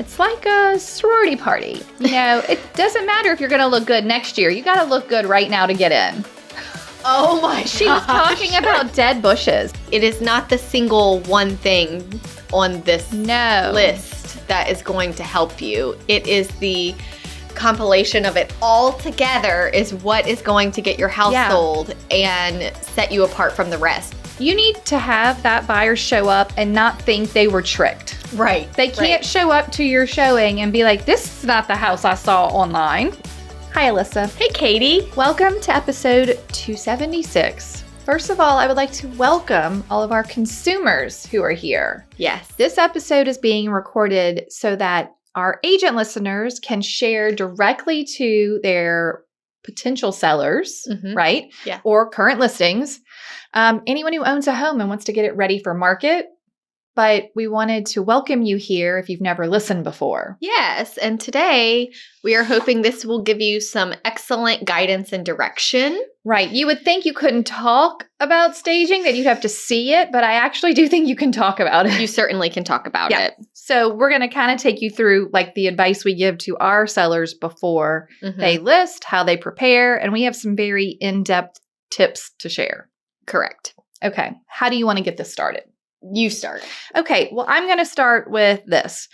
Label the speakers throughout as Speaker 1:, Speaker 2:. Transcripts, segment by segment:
Speaker 1: It's like a sorority party. You know, it doesn't matter if you're going to look good next year. You got to look good right now to get in.
Speaker 2: Oh my gosh.
Speaker 1: She was talking about dead bushes.
Speaker 2: It is not the single one thing on this list that is going to help you. It is the compilation of it all together is what is going to get your house sold and set you apart from the rest.
Speaker 1: You need to have that buyer show up and not think they were tricked.
Speaker 2: Right.
Speaker 1: They can't show up to your showing and be like, this is not the house I saw online. Hi, Alyssa.
Speaker 2: Hey, Katie.
Speaker 1: Welcome to episode 276. First of all, I would like to welcome all of our consumers who are here.
Speaker 2: Yes.
Speaker 1: This episode is being recorded so that our agent listeners can share directly to their potential sellers, right?
Speaker 2: Yeah.
Speaker 1: Or current listings. Anyone who owns a home and wants to get it ready for market. But we wanted to welcome you here if you've never listened before.
Speaker 2: Yes. And today we are hoping this will give you some excellent guidance and direction.
Speaker 1: Right. You would think you couldn't talk about staging, that you'd have to see it, but I actually do think you can talk about it.
Speaker 2: You certainly can talk about it.
Speaker 1: So we're going to kind of take you through like the advice we give to our sellers before they list, how they prepare, and we have some very in-depth tips to share.
Speaker 2: Correct.
Speaker 1: Okay. How do you want to get this started?
Speaker 2: You start.
Speaker 1: Okay. Well, I'm going to start with this.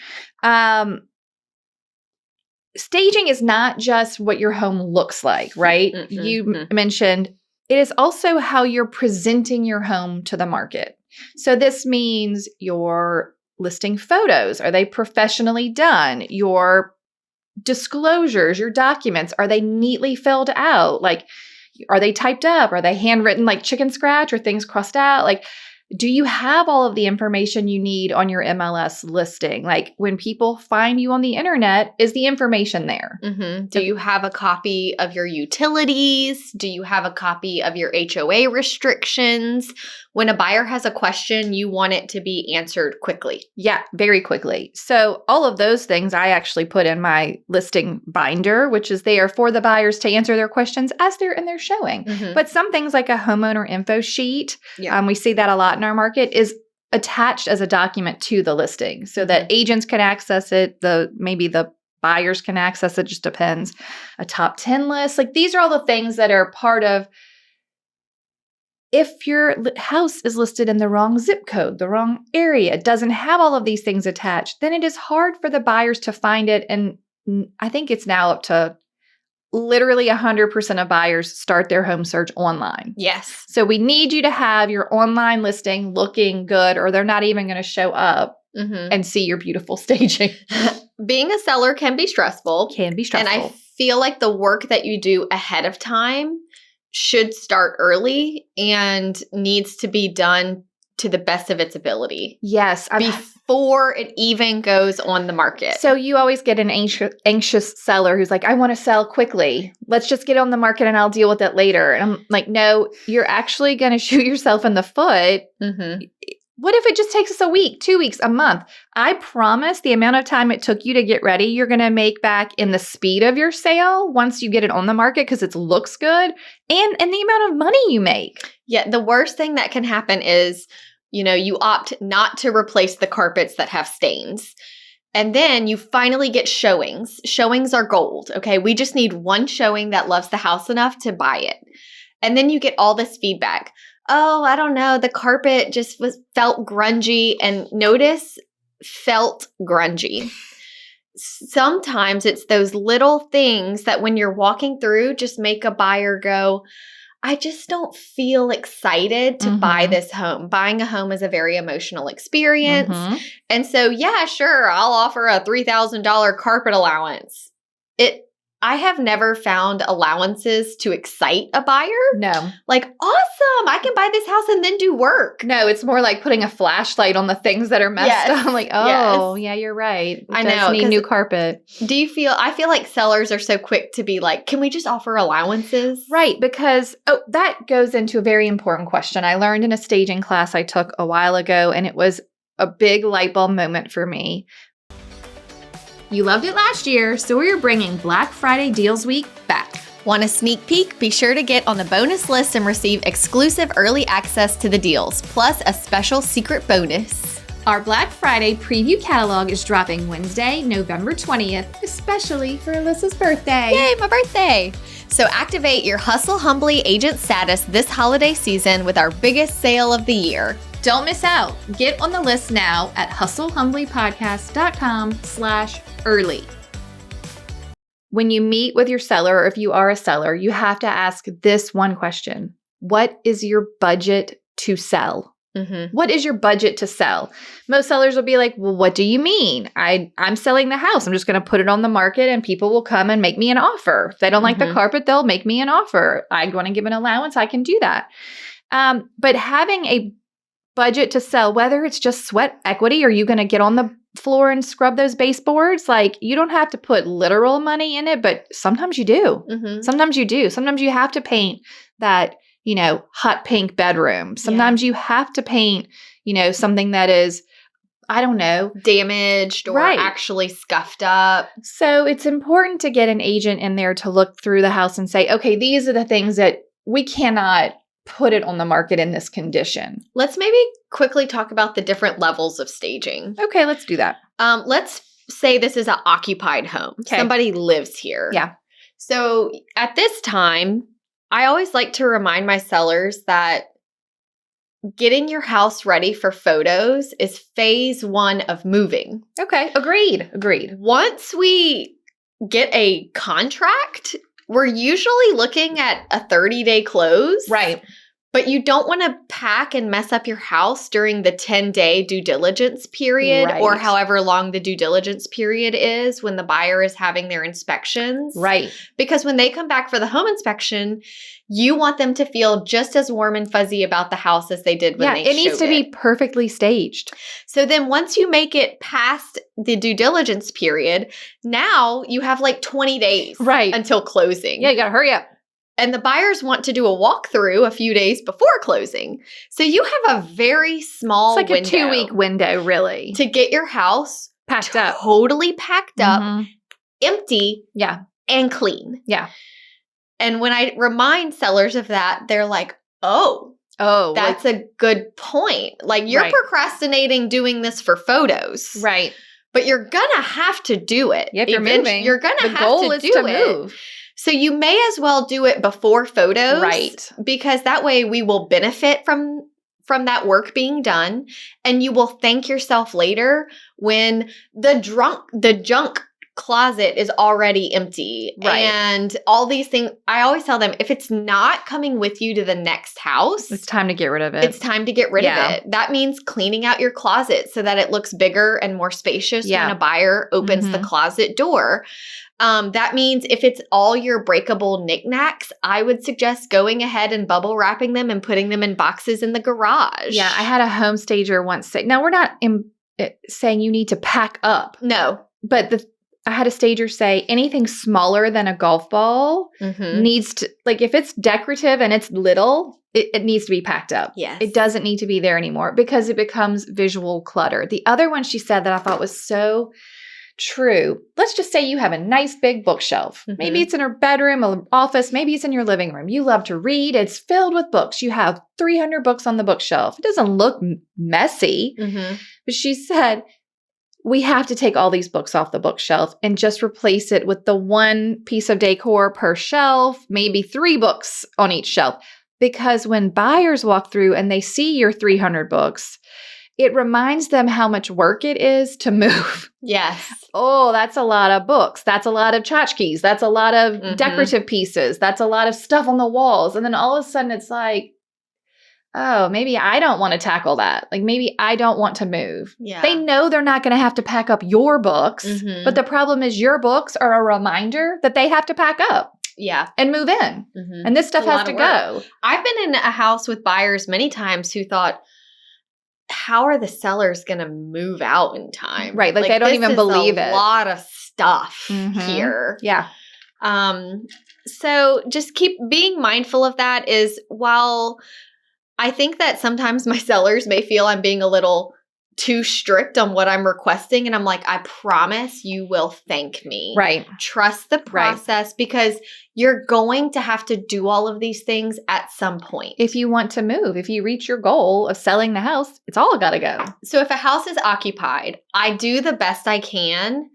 Speaker 1: Staging is not just what your home looks like, right? You mentioned it is also how you're presenting your home to the market. So this means your listing photos. Are they professionally done? Your disclosures, your documents, are they neatly filled out? Like, are they typed up? Are they handwritten like chicken scratch or things crossed out? Like, do you have all of the information you need on your MLS listing? Like when people find you on the internet, is the information there?
Speaker 2: Do you have a copy of your utilities? Do you have a copy of your HOA restrictions? When a buyer has a question, you want it to be answered quickly.
Speaker 1: Yeah, very quickly. So all of those things I actually put in my listing binder, which is there for the buyers to answer their questions as they're in their showing. But some things like a homeowner info sheet, we see that a lot in our market, is attached as a document to the listing so that agents can access it, maybe the buyers can access it, just depends. A top 10 list. Like these are all the things that are part of if your house is listed in the wrong zip code, the wrong area, doesn't have all of these things attached, then it is hard for the buyers to find it. And I think it's now up to literally 100% of buyers start their home search online.
Speaker 2: Yes.
Speaker 1: So we need you to have your online listing looking good or they're not even going to show up and see your beautiful staging.
Speaker 2: Being a seller can be stressful.
Speaker 1: Can be stressful.
Speaker 2: And I feel like the work that you do ahead of time should start early and needs to be done to the best of its ability.
Speaker 1: Yes.
Speaker 2: Before it even goes on the market.
Speaker 1: So you always get an anxious seller who's like, I want to sell quickly. Let's just get on the market and I'll deal with it later. And I'm like, no, you're actually going to shoot yourself in the foot. What if it just takes us a week, 2 weeks, a month? I promise the amount of time it took you to get ready, you're going to make back in the speed of your sale once you get it on the market because it looks good and the amount of money you make.
Speaker 2: Yeah, the worst thing that can happen is, you opt not to replace the carpets that have stains. And then you finally get showings. Showings are gold, okay? We just need one showing that loves the house enough to buy it. And then you get all this feedback. Oh, I don't know. The carpet just felt grungy, and notice felt grungy. Sometimes it's those little things that when you're walking through just make a buyer go, I just don't feel excited to buy this home. Buying a home is a very emotional experience. And so, yeah, sure, I'll offer a $3,000 carpet allowance. I have never found allowances to excite a buyer.
Speaker 1: No.
Speaker 2: Like, awesome, I can buy this house and then do work.
Speaker 1: No, it's more like putting a flashlight on the things that are messed up. I'm like, yeah, you're right.
Speaker 2: I know.
Speaker 1: Need new carpet.
Speaker 2: I feel like sellers are so quick to be like, can we just offer allowances?
Speaker 1: Right, because, that goes into a very important question I learned in a staging class I took a while ago, and it was a big light bulb moment for me. You loved it last year, so we're bringing Black Friday Deals Week back.
Speaker 2: Want a sneak peek? Be sure to get on the bonus list and receive exclusive early access to the deals, plus a special secret bonus.
Speaker 1: Our Black Friday preview catalog is dropping Wednesday, November 20th, especially for Alyssa's birthday.
Speaker 2: Yay, my birthday! So activate your Hustle Humbly agent status this holiday season with our biggest sale of the year.
Speaker 1: Don't miss out. Get on the list now at hustlehumblypodcast.com/early. When you meet with your seller, or if you are a seller, you have to ask this one question. What is your budget to sell? What is your budget to sell? Most sellers will be like, well, what do you mean? I'm selling the house. I'm just going to put it on the market and people will come and make me an offer. If they don't like the carpet, they'll make me an offer. I want to give an allowance. I can do that. But having a budget to sell, whether it's just sweat equity, or you're going to get on the floor and scrub those baseboards, like you don't have to put literal money in it, but sometimes you do. Sometimes you do. Sometimes you have to paint that hot pink bedroom. Sometimes you have to paint, something that is, I don't know,
Speaker 2: damaged or actually scuffed up.
Speaker 1: So it's important to get an agent in there to look through the house and say, okay, these are the things that we cannot put it on the market in this condition.
Speaker 2: Let's maybe quickly talk about the different levels of staging.
Speaker 1: Okay, let's do that.
Speaker 2: Let's say this is an occupied home. Okay. Somebody lives here.
Speaker 1: Yeah.
Speaker 2: So at this time, I always like to remind my sellers that getting your house ready for photos is phase 1 of moving.
Speaker 1: Okay, agreed.
Speaker 2: Once we get a contract, we're usually looking at a 30-day close.
Speaker 1: Right.
Speaker 2: But you don't want to pack and mess up your house during the 10-day due diligence period or however long the due diligence period is when the buyer is having their inspections.
Speaker 1: Right.
Speaker 2: Because when they come back for the home inspection, you want them to feel just as warm and fuzzy about the house as they did when they showed it.
Speaker 1: It needs to be perfectly staged.
Speaker 2: So then once you make it past the due diligence period, now you have like 20 days until closing.
Speaker 1: Yeah, you got to hurry up.
Speaker 2: And the buyers want to do a walkthrough a few days before closing. So you have a very small window.
Speaker 1: It's like a 2-week window, really.
Speaker 2: To get your house
Speaker 1: totally
Speaker 2: packed up, empty, and clean.
Speaker 1: Yeah.
Speaker 2: And when I remind sellers of that, they're like, oh, that's a good point. Like you're procrastinating doing this for photos.
Speaker 1: Right.
Speaker 2: But you're going to have to do it.
Speaker 1: If you're moving.
Speaker 2: You're going to have to do it.
Speaker 1: The goal is to move.
Speaker 2: So you may as well do it before photos.
Speaker 1: Right.
Speaker 2: Because that way we will benefit from that work being done. And you will thank yourself later when the junk closet is already empty.
Speaker 1: Right.
Speaker 2: And all these things. I always tell them, if it's not coming with you to the next house,
Speaker 1: it's time to get rid of it.
Speaker 2: It's time to get rid of it. That means cleaning out your closet so that it looks bigger and more spacious when a buyer opens the closet door. That means if it's all your breakable knickknacks, I would suggest going ahead and bubble wrapping them and putting them in boxes in the garage.
Speaker 1: Yeah, I had a home stager once say, now we're not saying you need to pack up.
Speaker 2: No.
Speaker 1: But I had a stager say anything smaller than a golf ball needs to, like if it's decorative and it's little, it needs to be packed up.
Speaker 2: Yes.
Speaker 1: It doesn't need to be there anymore because it becomes visual clutter. The other one she said that I thought was so true. Let's just say you have a nice big bookshelf. Maybe it's in her bedroom or office. Maybe it's in your living room. You love to read. It's filled with books. You have 300 books on the bookshelf. It doesn't look messy. But she said, we have to take all these books off the bookshelf and just replace it with the one piece of decor per shelf, maybe 3 books on each shelf. Because when buyers walk through and they see your 300 books, it reminds them how much work it is to move.
Speaker 2: Yes.
Speaker 1: Oh, that's a lot of books. That's a lot of tchotchkes. That's a lot of decorative pieces. That's a lot of stuff on the walls. And then all of a sudden it's like, oh, maybe I don't want to tackle that. Like maybe I don't want to move.
Speaker 2: Yeah.
Speaker 1: They know they're not going to have to pack up your books. But the problem is your books are a reminder that they have to pack up.
Speaker 2: Yeah.
Speaker 1: And move in. And this stuff has to go.
Speaker 2: I've been in a house with buyers many times who thought, how are the sellers going to move out in time?
Speaker 1: Right. Like they don't even believe it.
Speaker 2: A lot of stuff here.
Speaker 1: Yeah.
Speaker 2: So just keep being mindful of that is while I think that sometimes my sellers may feel I'm being a little too strict on what I'm requesting. And I'm like, I promise you will thank me.
Speaker 1: Right.
Speaker 2: Trust the process because you're going to have to do all of these things at some point.
Speaker 1: If you want to move, if you reach your goal of selling the house, it's all got to go.
Speaker 2: So if a house is occupied, I do the best I can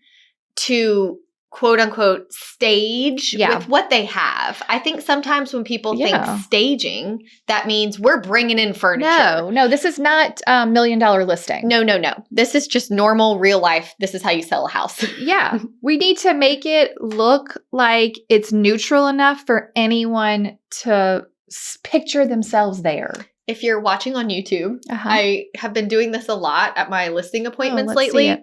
Speaker 2: to quote unquote stage with what they have. I think sometimes when people think staging, that means we're bringing in furniture.
Speaker 1: No, this is not a $1 million listing.
Speaker 2: No. This is just normal real life. This is how you sell a house.
Speaker 1: Yeah. We need to make it look like it's neutral enough for anyone to picture themselves there.
Speaker 2: If you're watching on YouTube, I have been doing this a lot at my listing appointments lately.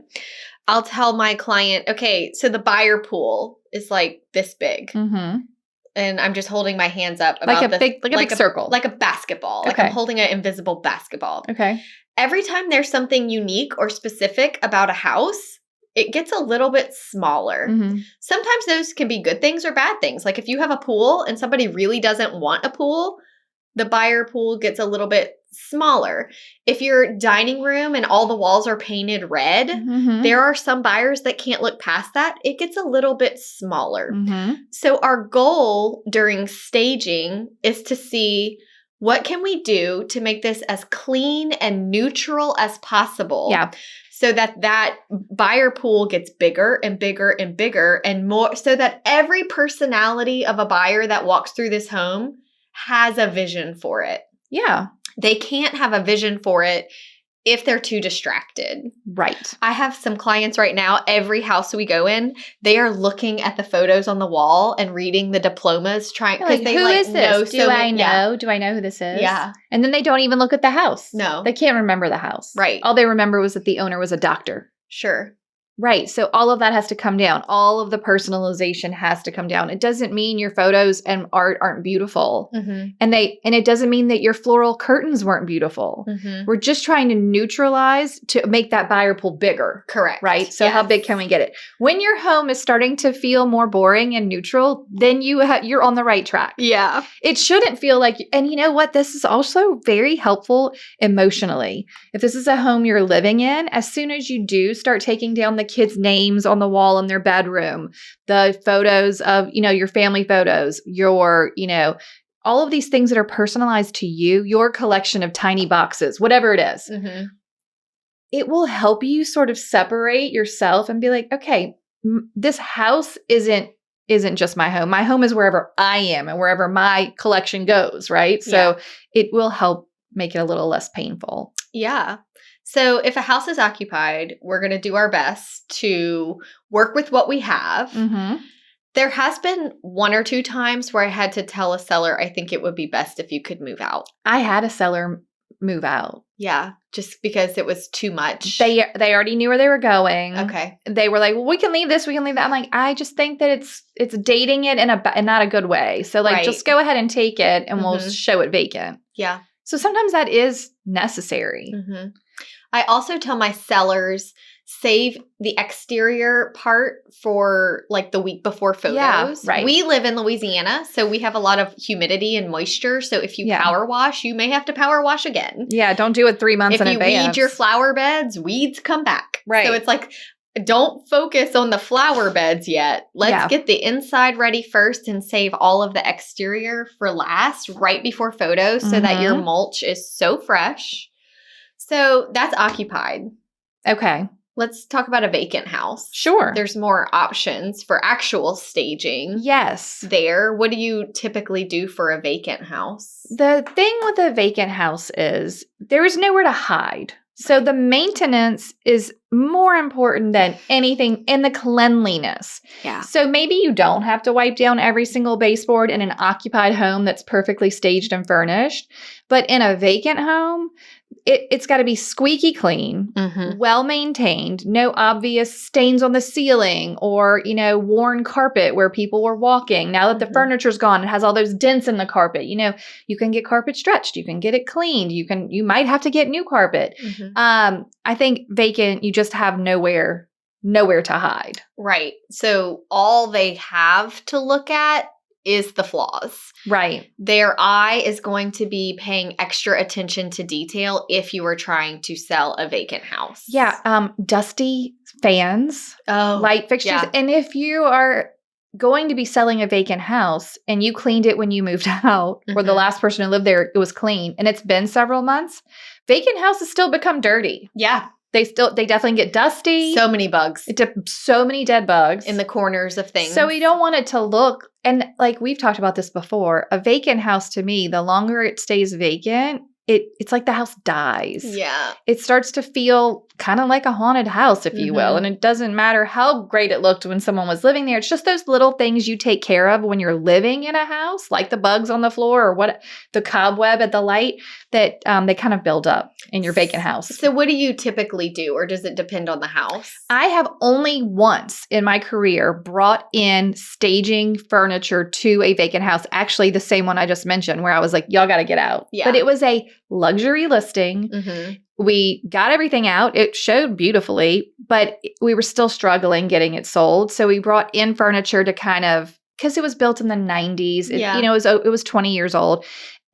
Speaker 2: I'll tell my client, okay, so the buyer pool is like this big. Mm-hmm. And I'm just holding my hands up about
Speaker 1: like a big circle.
Speaker 2: Like a basketball. Like I'm holding an invisible basketball.
Speaker 1: Okay.
Speaker 2: Every time there's something unique or specific about a house, it gets a little bit smaller. Mm-hmm. Sometimes those can be good things or bad things. Like if you have a pool and somebody really doesn't want a pool, the buyer pool gets a little bit smaller. If your dining room and all the walls are painted red, there are some buyers that can't look past that. It gets a little bit smaller. Mm-hmm. So our goal during staging is to see what can we do to make this as clean and neutral as possible.
Speaker 1: Yeah.
Speaker 2: So that buyer pool gets bigger and bigger and bigger and more, so that every personality of a buyer that walks through this home has a vision for it.
Speaker 1: Yeah.
Speaker 2: They can't have a vision for it if they're too distracted.
Speaker 1: Right.
Speaker 2: I have some clients right now, every house we go in, they are looking at the photos on the wall and reading the diplomas, trying because
Speaker 1: who is this? Do I know? Do I know who this is?
Speaker 2: Yeah.
Speaker 1: And then they don't even look at the house.
Speaker 2: No.
Speaker 1: They can't remember the house.
Speaker 2: Right.
Speaker 1: All they remember was that the owner was a doctor.
Speaker 2: Sure.
Speaker 1: Right. So all of that has to come down. All of the personalization has to come down. It doesn't mean your photos and art aren't beautiful. Mm-hmm. And it doesn't mean that your floral curtains weren't beautiful. Mm-hmm. We're just trying to neutralize to make that buyer pool bigger.
Speaker 2: Correct.
Speaker 1: Right? So how big can we get it? When your home is starting to feel more boring and neutral, then you're on the right track.
Speaker 2: Yeah.
Speaker 1: It shouldn't feel like, and you know what? This is also very helpful emotionally. If this is a home you're living in, as soon as you do start taking down the kids' names on the wall in their bedroom, the photos of, your family photos, your, all of these things that are personalized to you, your collection of tiny boxes, whatever it is, it will help you sort of separate yourself and be like, okay, this house isn't just my home. My home is wherever I am and wherever my collection goes, right? So it will help make it a little less painful.
Speaker 2: Yeah. So if a house is occupied, we're going to do our best to work with what we have. Mm-hmm. There has been 1 or 2 times where I had to tell a seller, I think it would be best if you could move out.
Speaker 1: I had a seller move out.
Speaker 2: Yeah, just because it was too much.
Speaker 1: They already knew where they were going.
Speaker 2: Okay.
Speaker 1: They were like, well, we can leave this, we can leave that. I'm like, I just think that it's dating it in not a good way. So just go ahead and take it and we'll show it vacant.
Speaker 2: Yeah.
Speaker 1: So sometimes that is necessary.
Speaker 2: Mm-hmm. I also tell my sellers, save the exterior part for the week before photos.
Speaker 1: Yeah, right.
Speaker 2: We live in Louisiana, so we have a lot of humidity and moisture. So if you power wash, you may have to power wash again.
Speaker 1: Yeah, don't do it 3 months in advance.
Speaker 2: If you weed your flower beds, weeds come back.
Speaker 1: Right.
Speaker 2: So it's don't focus on the flower beds yet. Let's get the inside ready first and save all of the exterior for last, right before photos, so that your mulch is so fresh. So that's occupied.
Speaker 1: Okay.
Speaker 2: Let's talk about a vacant house.
Speaker 1: Sure.
Speaker 2: There's more options for actual staging.
Speaker 1: Yes.
Speaker 2: There. What do you typically do for a vacant house?
Speaker 1: The thing with a vacant house is there is nowhere to hide. So the maintenance is more important than anything, and the cleanliness.
Speaker 2: Yeah.
Speaker 1: So maybe you don't have to wipe down every single baseboard in an occupied home that's perfectly staged and furnished. But in a vacant home, it's got to be squeaky clean, well maintained, no obvious stains on the ceiling or, worn carpet where people were walking. Now that the furniture's gone, it has all those dents in the carpet. You can get carpet stretched, you can get it cleaned, you might have to get new carpet. I think vacant, you just have nowhere to hide.
Speaker 2: Right. So all they have to look at is the flaws.
Speaker 1: Right.
Speaker 2: Their eye is going to be paying extra attention to detail if you are trying to sell a vacant house.
Speaker 1: Yeah. Dusty fans, light fixtures.
Speaker 2: yeah.
Speaker 1: And if you are going to be selling a vacant house and you cleaned it when you moved out, or the last person who lived there, it was clean, and it's been several months, vacant houses still become dirty.
Speaker 2: Yeah.
Speaker 1: They definitely get dusty.
Speaker 2: So many bugs.
Speaker 1: So many dead bugs.
Speaker 2: In the corners of things.
Speaker 1: So we don't want it to look, and like we've talked about this before, a vacant house to me, the longer it stays vacant, it's like the house dies.
Speaker 2: Yeah.
Speaker 1: It starts to feel kind of like a haunted house, if you will. And it doesn't matter how great it looked when someone was living there. It's just those little things you take care of when you're living in a house, like the bugs on the floor or the cobweb at the light, that they kind of build up in your vacant house.
Speaker 2: So what do you typically do, or does it depend on the house?
Speaker 1: I have only once in my career brought in staging furniture to a vacant house. Actually, the same one I just mentioned, where I was like, y'all got to get out.
Speaker 2: Yeah.
Speaker 1: But it was a luxury listing. We got everything out. It showed beautifully, but we were still struggling getting it sold. So we brought in furniture to kind of, because it was built in the 90s. It was 20 years old.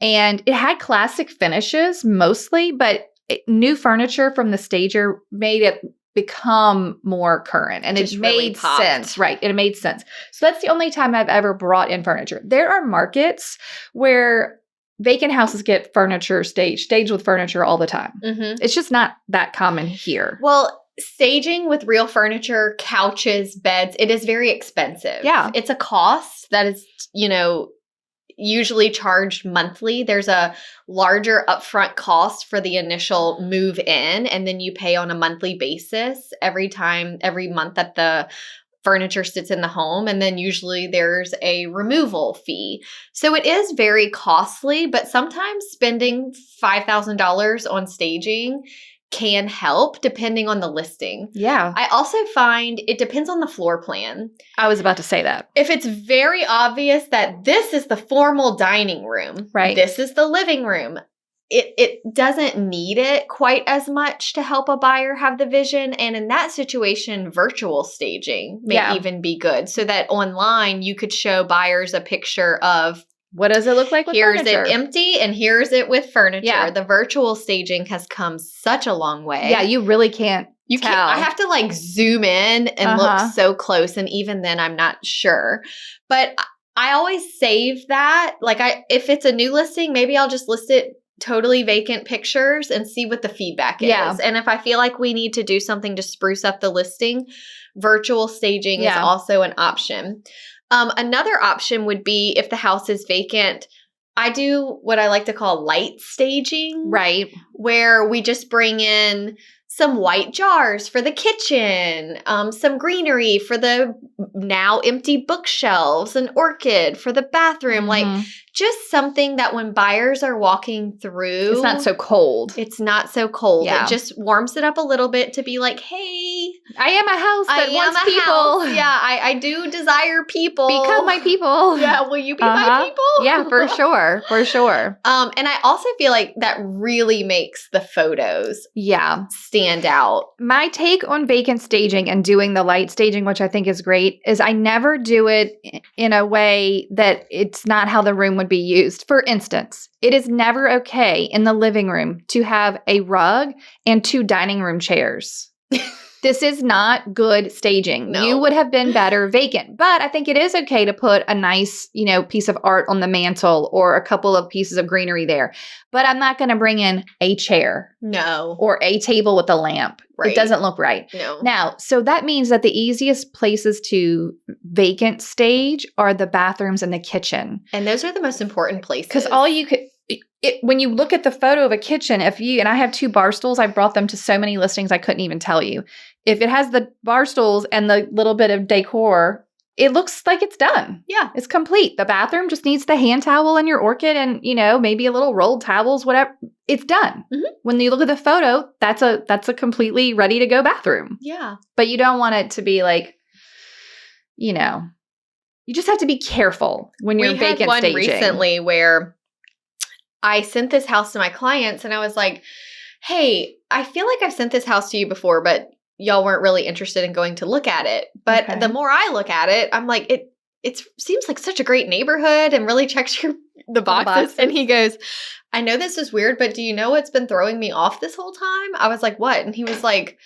Speaker 1: And it had classic finishes mostly, but new furniture from the stager made it become more current. And it made sense. Right. It made sense. So that's the only time I've ever brought in furniture. There are markets where vacant houses get furniture staged with furniture all the time. It's just not that common here.
Speaker 2: Well, staging with real furniture, couches, beds, it is very expensive.
Speaker 1: Yeah.
Speaker 2: It's a cost that is, usually charged monthly. There's a larger upfront cost for the initial move in, and then you pay on a monthly basis every month that the furniture sits in the home. And then usually there's a removal fee. So it is very costly, but sometimes spending $5,000 on staging can help depending on the listing.
Speaker 1: Yeah.
Speaker 2: I also find it depends on the floor plan.
Speaker 1: I was about to say that.
Speaker 2: If it's very obvious that this is the formal dining room,
Speaker 1: right,
Speaker 2: this is the living room, it doesn't need it quite as much to help a buyer have the vision. And in that situation, virtual staging may even be good, so that online you could show buyers a picture of,
Speaker 1: what does it look like with
Speaker 2: here's
Speaker 1: furniture?
Speaker 2: It empty and here's it with furniture.
Speaker 1: Yeah.
Speaker 2: The virtual staging has come such a long way.
Speaker 1: Yeah, you really can't tell.
Speaker 2: I have to zoom in and look so close. And even then I'm not sure. But I always save that. If it's a new listing, maybe I'll just list it totally vacant pictures and see what the feedback is. And if I feel like we need to do something to spruce up the listing, virtual staging is also an option. Another option would be if the house is vacant, I do what I like to call light staging.
Speaker 1: Right.
Speaker 2: Where we just bring in some white jars for the kitchen, some greenery for the now empty bookshelves, an orchid for the bathroom, just something that when buyers are walking through,
Speaker 1: it's not so cold.
Speaker 2: It's not so cold.
Speaker 1: Yeah.
Speaker 2: It just warms it up a little bit to be like, hey,
Speaker 1: I am a house that wants people.
Speaker 2: House. Yeah, I do desire people.
Speaker 1: Become my people.
Speaker 2: Yeah, will you be my people?
Speaker 1: Yeah, for sure. For sure.
Speaker 2: And I also feel like that really makes the photos stand out.
Speaker 1: My take on vacant staging and doing the light staging, which I think is great, is I never do it in a way that it's not how the room would be used. For instance, it is never okay in the living room to have a rug and 2 dining room chairs. This is not good staging.
Speaker 2: No.
Speaker 1: You would have been better vacant. But I think it is okay to put a nice, piece of art on the mantle or a couple of pieces of greenery there. But I'm not going to bring in a chair.
Speaker 2: No.
Speaker 1: Or a table with a lamp. Right. It doesn't look right.
Speaker 2: No.
Speaker 1: Now, so that means that the easiest places to vacant stage are the bathrooms and the kitchen.
Speaker 2: And those are the most important places.
Speaker 1: Because all you could... when you look at the photo of a kitchen, and I have 2 bar stools, I brought them to so many listings I couldn't even tell you. If it has the bar stools and the little bit of decor, it looks like it's done.
Speaker 2: Yeah.
Speaker 1: It's complete. The bathroom just needs the hand towel and your orchid and, maybe a little rolled towels, whatever. It's done. Mm-hmm. When you look at the photo, that's a completely ready to go bathroom.
Speaker 2: Yeah.
Speaker 1: But you don't want it to be like, you just have to be careful when you're vacant staging.
Speaker 2: We had one recently where I sent this house to my clients and I was like, hey, I feel like I've sent this house to you before, but y'all weren't really interested in going to look at it. But the more I look at it, I'm like, it seems like such a great neighborhood and really checks the boxes. And he goes, I know this is weird, but do you know what's been throwing me off this whole time? I was like, what? And he was like,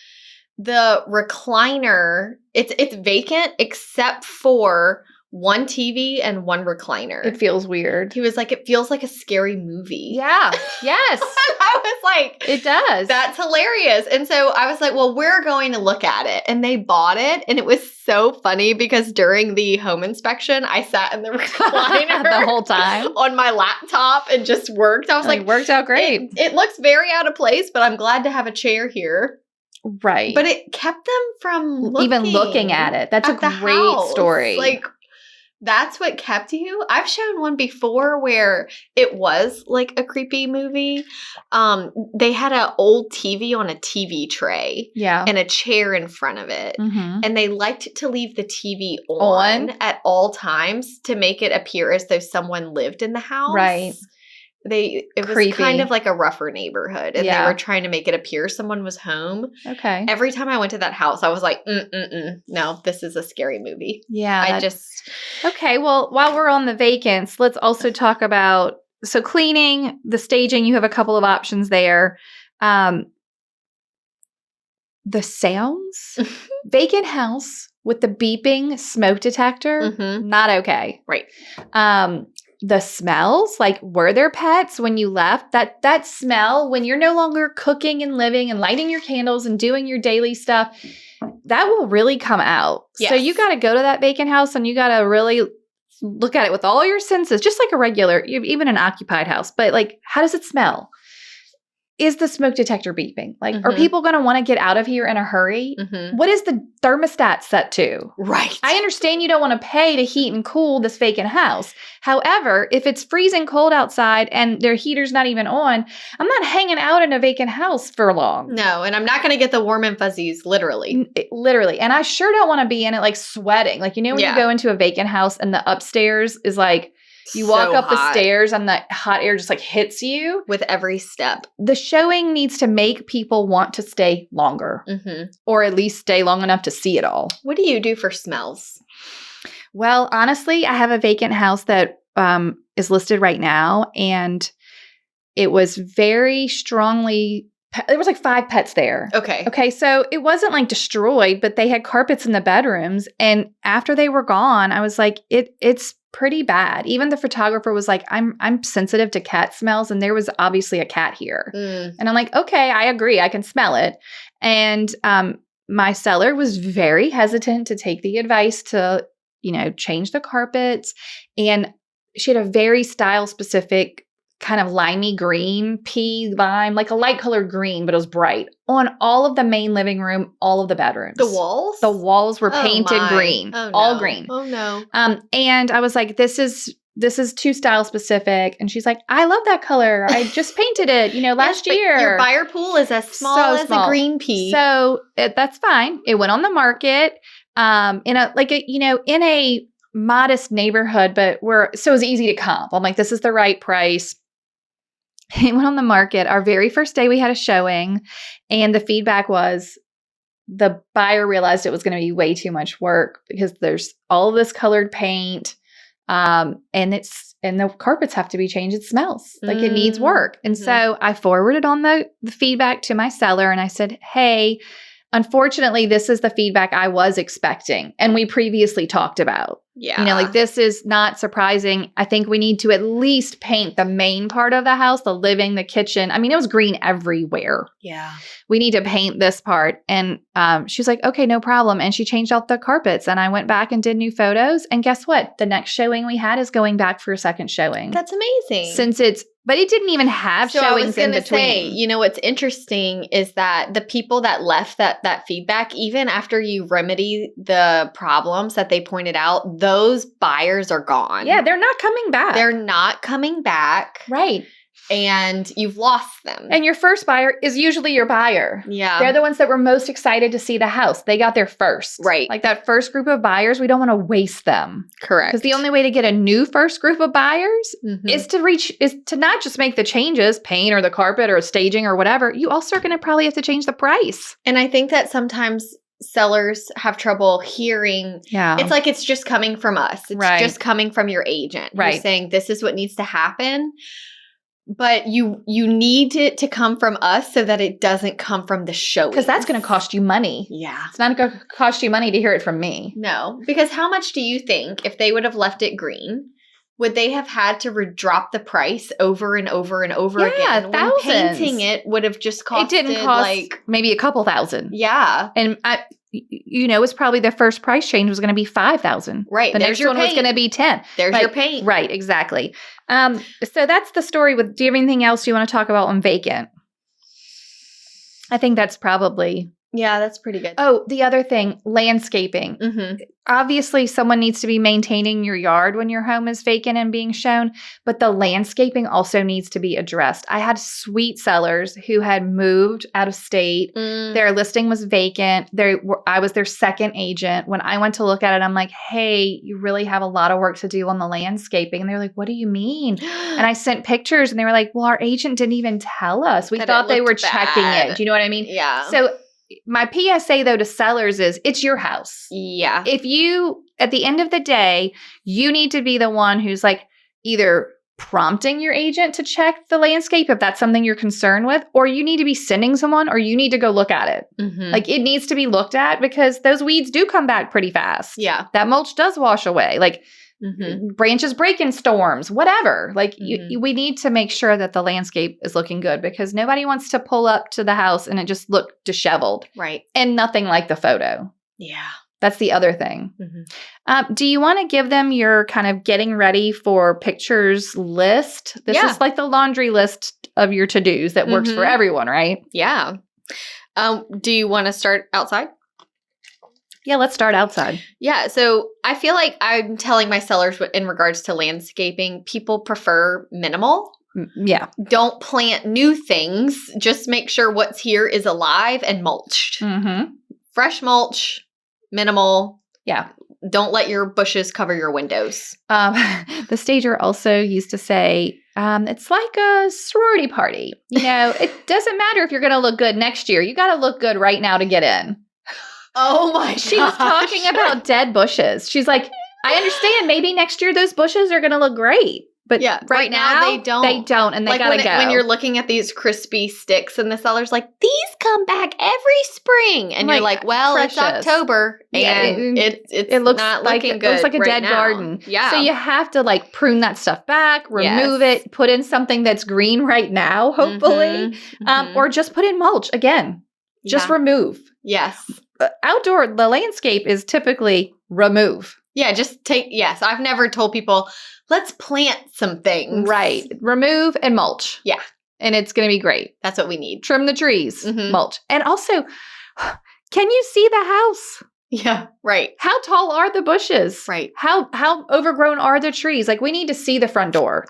Speaker 2: the recliner, it's vacant except for one TV and one recliner.
Speaker 1: It feels weird.
Speaker 2: He was like, it feels like a scary movie.
Speaker 1: Yeah. Yes.
Speaker 2: I was like,
Speaker 1: it does.
Speaker 2: That's hilarious. And so I was like, well, we're going to look at it. And they bought it. And it was so funny because during the home inspection, I sat in the recliner
Speaker 1: the whole time
Speaker 2: on my laptop and just worked. I was like,
Speaker 1: it worked out great.
Speaker 2: It looks very out of place, but I'm glad to have a chair here.
Speaker 1: Right.
Speaker 2: But it kept them from
Speaker 1: even looking at it. That's a great story.
Speaker 2: Like, that's what kept you. I've shown one before where it was like a creepy movie. They had an old TV on a TV tray.
Speaker 1: Yeah.
Speaker 2: And a chair in front of it.
Speaker 1: Mm-hmm.
Speaker 2: And they liked to leave the TV on at all times to make it appear as though someone lived in the house.
Speaker 1: Right.
Speaker 2: It
Speaker 1: creepy.
Speaker 2: Was kind of like a rougher neighborhood. And they were trying to make it appear someone was home.
Speaker 1: Okay.
Speaker 2: Every time I went to that house, I was like, no, this is a scary movie.
Speaker 1: Yeah. Okay. Well, while we're on the vacants, let's also talk about, so cleaning, the staging, you have a couple of options there. The sounds, vacant house with the beeping smoke detector, not okay.
Speaker 2: Right.
Speaker 1: The smells, like were there pets when you left? That smell when you're no longer cooking and living and lighting your candles and doing your daily stuff, that will really come out. Yes. So you got to go to that vacant house and you got to really look at it with all your senses, just like a regular, even an occupied house. But like, how does it smell? Is the smoke detector beeping? Like, are people going to want to get out of here in a hurry? What is the thermostat set to?
Speaker 2: Right.
Speaker 1: I understand you don't want to pay to heat and cool this vacant house. However, if it's freezing cold outside and their heater's not even on, I'm not hanging out in a vacant house for long.
Speaker 2: No, and I'm not going to get the warm and fuzzies, literally.
Speaker 1: Literally. And I sure don't want to be in it like sweating. Like, you know, when you go into a vacant house and the upstairs is like, you walk up the stairs and the hot air just like hits you.
Speaker 2: With every step.
Speaker 1: The showing needs to make people want to stay longer or at least stay long enough to see it all.
Speaker 2: What do you do for smells?
Speaker 1: Well, honestly, I have a vacant house that is listed right now, and it was very strongly there was like 5 pets there. Okay. So it wasn't like destroyed, but they had carpets in the bedrooms. And after they were gone, I was like, it's pretty bad. Even the photographer was like, I'm sensitive to cat smells. And there was obviously a cat here. And I'm like, okay, I agree. I can smell it. And my seller was very hesitant to take the advice to, change the carpets. And she had a very style specific kind of limey green, pea lime, like a light colored green, but it was bright on all of the main living room, all of the bedrooms.
Speaker 2: The walls?
Speaker 1: The walls were painted green, all green.
Speaker 2: Oh no.
Speaker 1: And I was like, this is too style specific. And she's like, I love that color. I just painted it, last year.
Speaker 2: Your buyer pool is as small as a green pea.
Speaker 1: So that's fine. It went on the market in a modest neighborhood, but so it was easy to comp. I'm like, this is the right price. It went on the market. Our very first day we had a showing, and the feedback was the buyer realized it was going to be way too much work because there's all of this colored paint, and the carpets have to be changed. It smells like it needs work. And so I forwarded on the feedback to my seller, and I said, hey, unfortunately, this is the feedback I was expecting and we previously talked about.
Speaker 2: Yeah.
Speaker 1: This is not surprising. I think we need to at least paint the main part of the house, the living, the kitchen. I mean, it was green everywhere.
Speaker 2: Yeah.
Speaker 1: We need to paint this part. And she's like, okay, no problem. And she changed out the carpets. And I went back and did new photos. And guess what? The next showing we had is going back for a second showing.
Speaker 2: That's amazing.
Speaker 1: But it didn't even have showings in between.
Speaker 2: What's interesting is that the people that left that feedback, even after you remedy the problems that they pointed out, those buyers are gone.
Speaker 1: Yeah, they're not coming back.
Speaker 2: They're not coming back.
Speaker 1: Right.
Speaker 2: And you've lost them.
Speaker 1: And your first buyer is usually your buyer.
Speaker 2: Yeah.
Speaker 1: They're the ones that were most excited to see the house. They got there first.
Speaker 2: Right.
Speaker 1: Like that first group of buyers, we don't want to waste them.
Speaker 2: Correct.
Speaker 1: Because the only way to get a new first group of buyers is to not just make the changes, paint or the carpet or staging or whatever. You also are going to probably have to change the price.
Speaker 2: And I think that sometimes sellers have trouble hearing.
Speaker 1: Yeah.
Speaker 2: It's like it's just coming from us. It's
Speaker 1: Right.
Speaker 2: just coming from your agent.
Speaker 1: Right.
Speaker 2: Who's saying this is what needs to happen. But you need it to come from us so that it doesn't come from the show.
Speaker 1: Because that's going to cost you money.
Speaker 2: Yeah.
Speaker 1: It's not going to cost you money to hear it from me.
Speaker 2: No. Because how much do you think if they would have left it green, would they have had to drop the price over and over and over again?
Speaker 1: Thousands.
Speaker 2: When painting it would have just costed
Speaker 1: it didn't cost maybe a couple $1,000.
Speaker 2: Yeah.
Speaker 1: And it's probably the first price change was going to be $5,000.
Speaker 2: Right.
Speaker 1: The next one was going to be $10,000.
Speaker 2: There's your paint.
Speaker 1: Right. Exactly. So that's the story with, do you have anything else you want to talk about on Vacant? I think that's probably.
Speaker 2: Yeah, that's pretty good.
Speaker 1: Oh, the other thing, landscaping.
Speaker 2: Mm-hmm.
Speaker 1: Obviously, someone needs to be maintaining your yard when your home is vacant and being shown, but the landscaping also needs to be addressed. I had sweet sellers who had moved out of state. Their listing was vacant. I was their second agent. When I went to look at it, I'm like, hey, you really have a lot of work to do on the landscaping. And they're like, what do you mean? And I sent pictures and they were like, well, our agent didn't even tell us. We thought they were checking it. Do you know what I mean?
Speaker 2: Yeah.
Speaker 1: So my PSA, though, to sellers is it's your house.
Speaker 2: Yeah.
Speaker 1: If you, at the end of the day, you need to be the one who's like either prompting your agent to check the landscape if that's something you're concerned with, or you need to be sending someone, or you need to go look at it.
Speaker 2: Mm-hmm.
Speaker 1: Like it needs to be looked at because those weeds do come back pretty fast.
Speaker 2: Yeah.
Speaker 1: That mulch does wash away. Like
Speaker 2: mm-hmm.
Speaker 1: branches break in storms, whatever. Like we need to make sure that the landscape is looking good because nobody wants to pull up to the house and it just look disheveled.
Speaker 2: Right.
Speaker 1: And nothing like the photo.
Speaker 2: Yeah.
Speaker 1: That's the other thing.
Speaker 2: Mm-hmm.
Speaker 1: Do you want to give them your kind of getting ready for pictures list? This is like the laundry list of your to-dos that works for everyone, right?
Speaker 2: Yeah. Do you want to start outside?
Speaker 1: Yeah, let's start outside.
Speaker 2: Yeah. So I feel like I'm telling my sellers in regards to landscaping, people prefer minimal.
Speaker 1: Yeah.
Speaker 2: Don't plant new things. Just make sure what's here is alive and mulched.
Speaker 1: Mm-hmm.
Speaker 2: Fresh mulch, minimal.
Speaker 1: Yeah.
Speaker 2: Don't let your bushes cover your windows.
Speaker 1: The stager also used to say, it's like a sorority party. You know, it doesn't matter if you're going to look good next year. You got to look good right now to get in.
Speaker 2: Oh my gosh.
Speaker 1: She was talking about dead bushes. She's like, I understand maybe next year those bushes are going to look great. But right now they don't. They don't, and they
Speaker 2: like
Speaker 1: gotta go.
Speaker 2: When you're looking at these crispy sticks and the seller's like, these come back every spring. And you're like, well,
Speaker 1: precious.
Speaker 2: It's October and it looks not looking good.
Speaker 1: It looks like a dead
Speaker 2: now.
Speaker 1: garden.
Speaker 2: Yeah.
Speaker 1: So you have to like prune that stuff back, remove it, put in something that's green right now, hopefully. Or just put in mulch again. Just remove.
Speaker 2: Yes.
Speaker 1: Outdoor, the landscape is typically remove.
Speaker 2: Yeah, just yes. I've never told people, let's plant some things.
Speaker 1: Right. Remove and mulch.
Speaker 2: Yeah.
Speaker 1: And it's going to be great.
Speaker 2: That's what we need.
Speaker 1: Trim the trees, mulch. And also, can you see the house?
Speaker 2: Yeah, right.
Speaker 1: How tall are the bushes?
Speaker 2: Right.
Speaker 1: How overgrown are the trees? Like we need to see the front door.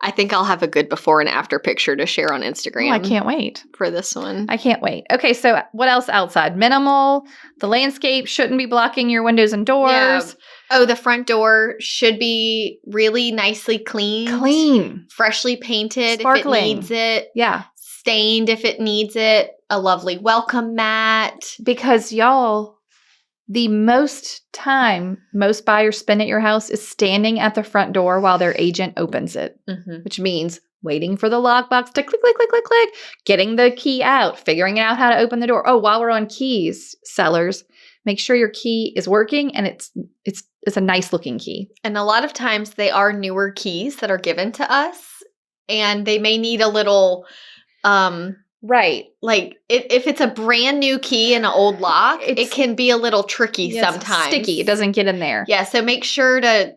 Speaker 2: I think I'll have a good before and after picture to share on Instagram.
Speaker 1: Oh, I can't wait.
Speaker 2: For this one.
Speaker 1: I can't wait. Okay, so what else outside? Minimal. The landscape shouldn't be blocking your windows and doors.
Speaker 2: Yeah. Oh, the front door should be really nicely cleaned.
Speaker 1: Clean.
Speaker 2: Freshly painted
Speaker 1: Sparkling.
Speaker 2: if it needs it.
Speaker 1: Yeah.
Speaker 2: Stained if it needs it. A lovely welcome mat.
Speaker 1: Because y'all, the most time most buyers spend at your house is standing at the front door while their agent opens it, which means waiting for the lockbox to click, click, click, click, click, getting the key out, figuring out how to open the door. Oh, while we're on keys, sellers, make sure your key is working and it's a nice looking key.
Speaker 2: And a lot of times they are newer keys that are given to us and they may need a little
Speaker 1: right.
Speaker 2: Like if it's a brand new key in an old lock, it can be a little tricky sometimes.
Speaker 1: Sticky. It doesn't get in there.
Speaker 2: Yeah. So make sure to,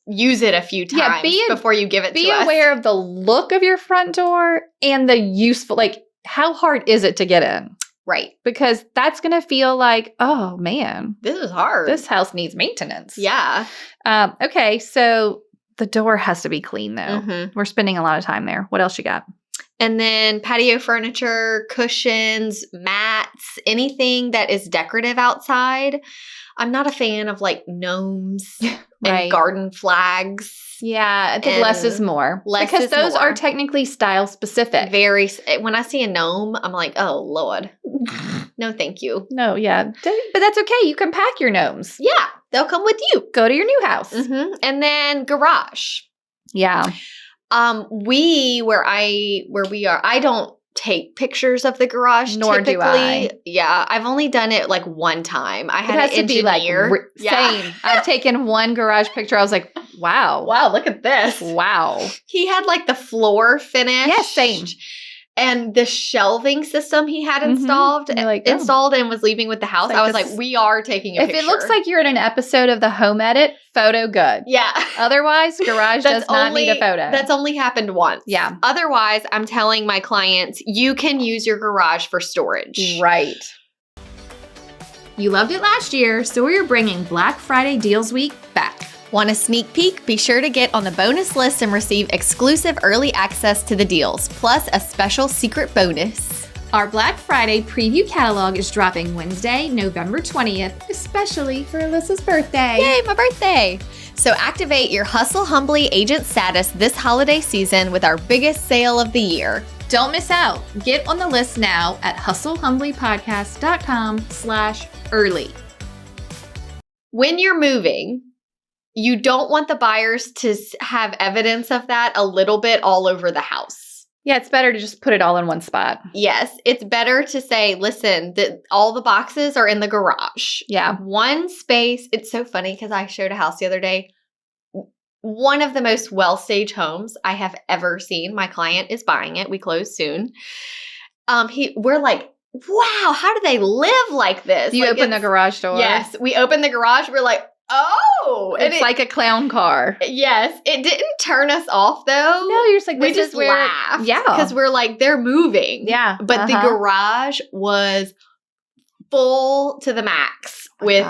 Speaker 2: use it a few times before you give it to us.
Speaker 1: Be aware of the look of your front door and the useful, like how hard is it to get in?
Speaker 2: Right.
Speaker 1: Because that's going to feel like, oh man.
Speaker 2: This is hard.
Speaker 1: This house needs maintenance.
Speaker 2: Yeah.
Speaker 1: Okay. So the door has to be clean though. We're spending a lot of time there. What else you got?
Speaker 2: And then patio furniture, cushions, mats, anything that is decorative outside. I'm not a fan of like gnomes and garden flags.
Speaker 1: Yeah, I think less is more. Because those are technically style specific.
Speaker 2: When I see a gnome, I'm like, oh, Lord. No, thank you.
Speaker 1: No, yeah. But that's okay. You can pack your gnomes.
Speaker 2: Yeah, they'll come with you.
Speaker 1: Go to your new house.
Speaker 2: Mm-hmm. And then garage.
Speaker 1: Yeah.
Speaker 2: Where we are, I don't take pictures of the garage.
Speaker 1: Nor
Speaker 2: typically.
Speaker 1: Do I.
Speaker 2: Yeah, I've only done it like one time. I had an engineer.
Speaker 1: Same. I've taken one garage picture. I was like, wow.
Speaker 2: Wow, look at this.
Speaker 1: Wow.
Speaker 2: He had like the floor finished.
Speaker 1: Yes, same.
Speaker 2: And the shelving system he had installed and was leaving with the house. I was like, we are taking a picture.
Speaker 1: If it looks like you're in an episode of the Home Edit, photo good.
Speaker 2: Yeah.
Speaker 1: Otherwise, garage does not need a photo.
Speaker 2: That's only happened once.
Speaker 1: Yeah.
Speaker 2: Otherwise, I'm telling my clients, you can use your garage for storage.
Speaker 1: Right. You loved it last year, so we're bringing Black Friday Deals Week back.
Speaker 2: Want a sneak peek? Be sure to get on the bonus list and receive exclusive early access to the deals, plus a special secret bonus.
Speaker 1: Our Black Friday preview catalog is dropping Wednesday, November 20th, especially for Alyssa's birthday.
Speaker 2: Yay, my birthday! So activate your Hustle Humbly agent status this holiday season with our biggest sale of the year.
Speaker 1: Don't miss out. Get on the list now at hustlehumblypodcast.com/early.
Speaker 2: When you're moving, you don't want the buyers to have evidence of that a little bit all over the house.
Speaker 1: Yeah, it's better to just put it all in one spot.
Speaker 2: Yes, it's better to say, listen, all the boxes are in the garage.
Speaker 1: Yeah.
Speaker 2: One space. It's so funny because I showed a house the other day. One of the most well-staged homes I have ever seen. My client is buying it. We close soon. We're like, wow, how do they live like this?
Speaker 1: You open the garage door?
Speaker 2: Yes, we open the garage. We're like, oh,
Speaker 1: it's like a clown car.
Speaker 2: Yes, it didn't turn us off though.
Speaker 1: No, you're just like,
Speaker 2: we just laughed.
Speaker 1: Yeah,
Speaker 2: because we're like, they're moving.
Speaker 1: Yeah,
Speaker 2: but the garage was full to the max with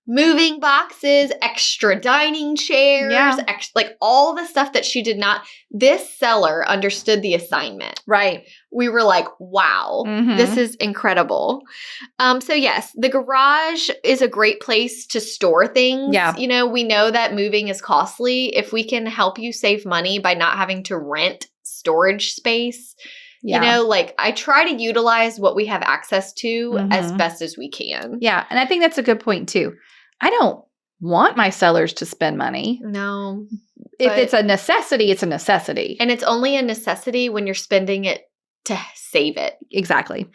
Speaker 2: moving boxes, extra dining chairs, like all the stuff that she did not. This seller understood the assignment.
Speaker 1: Right.
Speaker 2: We were like, wow, this is incredible. So yes, the garage is a great place to store things.
Speaker 1: Yeah.
Speaker 2: You know, we know that moving is costly. If we can help you save money by not having to rent storage space, you know, like I try to utilize what we have access to as best as we can.
Speaker 1: Yeah. And I think that's a good point too. I don't want my sellers to spend money.
Speaker 2: No.
Speaker 1: If it's a necessity, it's a necessity.
Speaker 2: And it's only a necessity when you're spending it to save it.
Speaker 1: Exactly.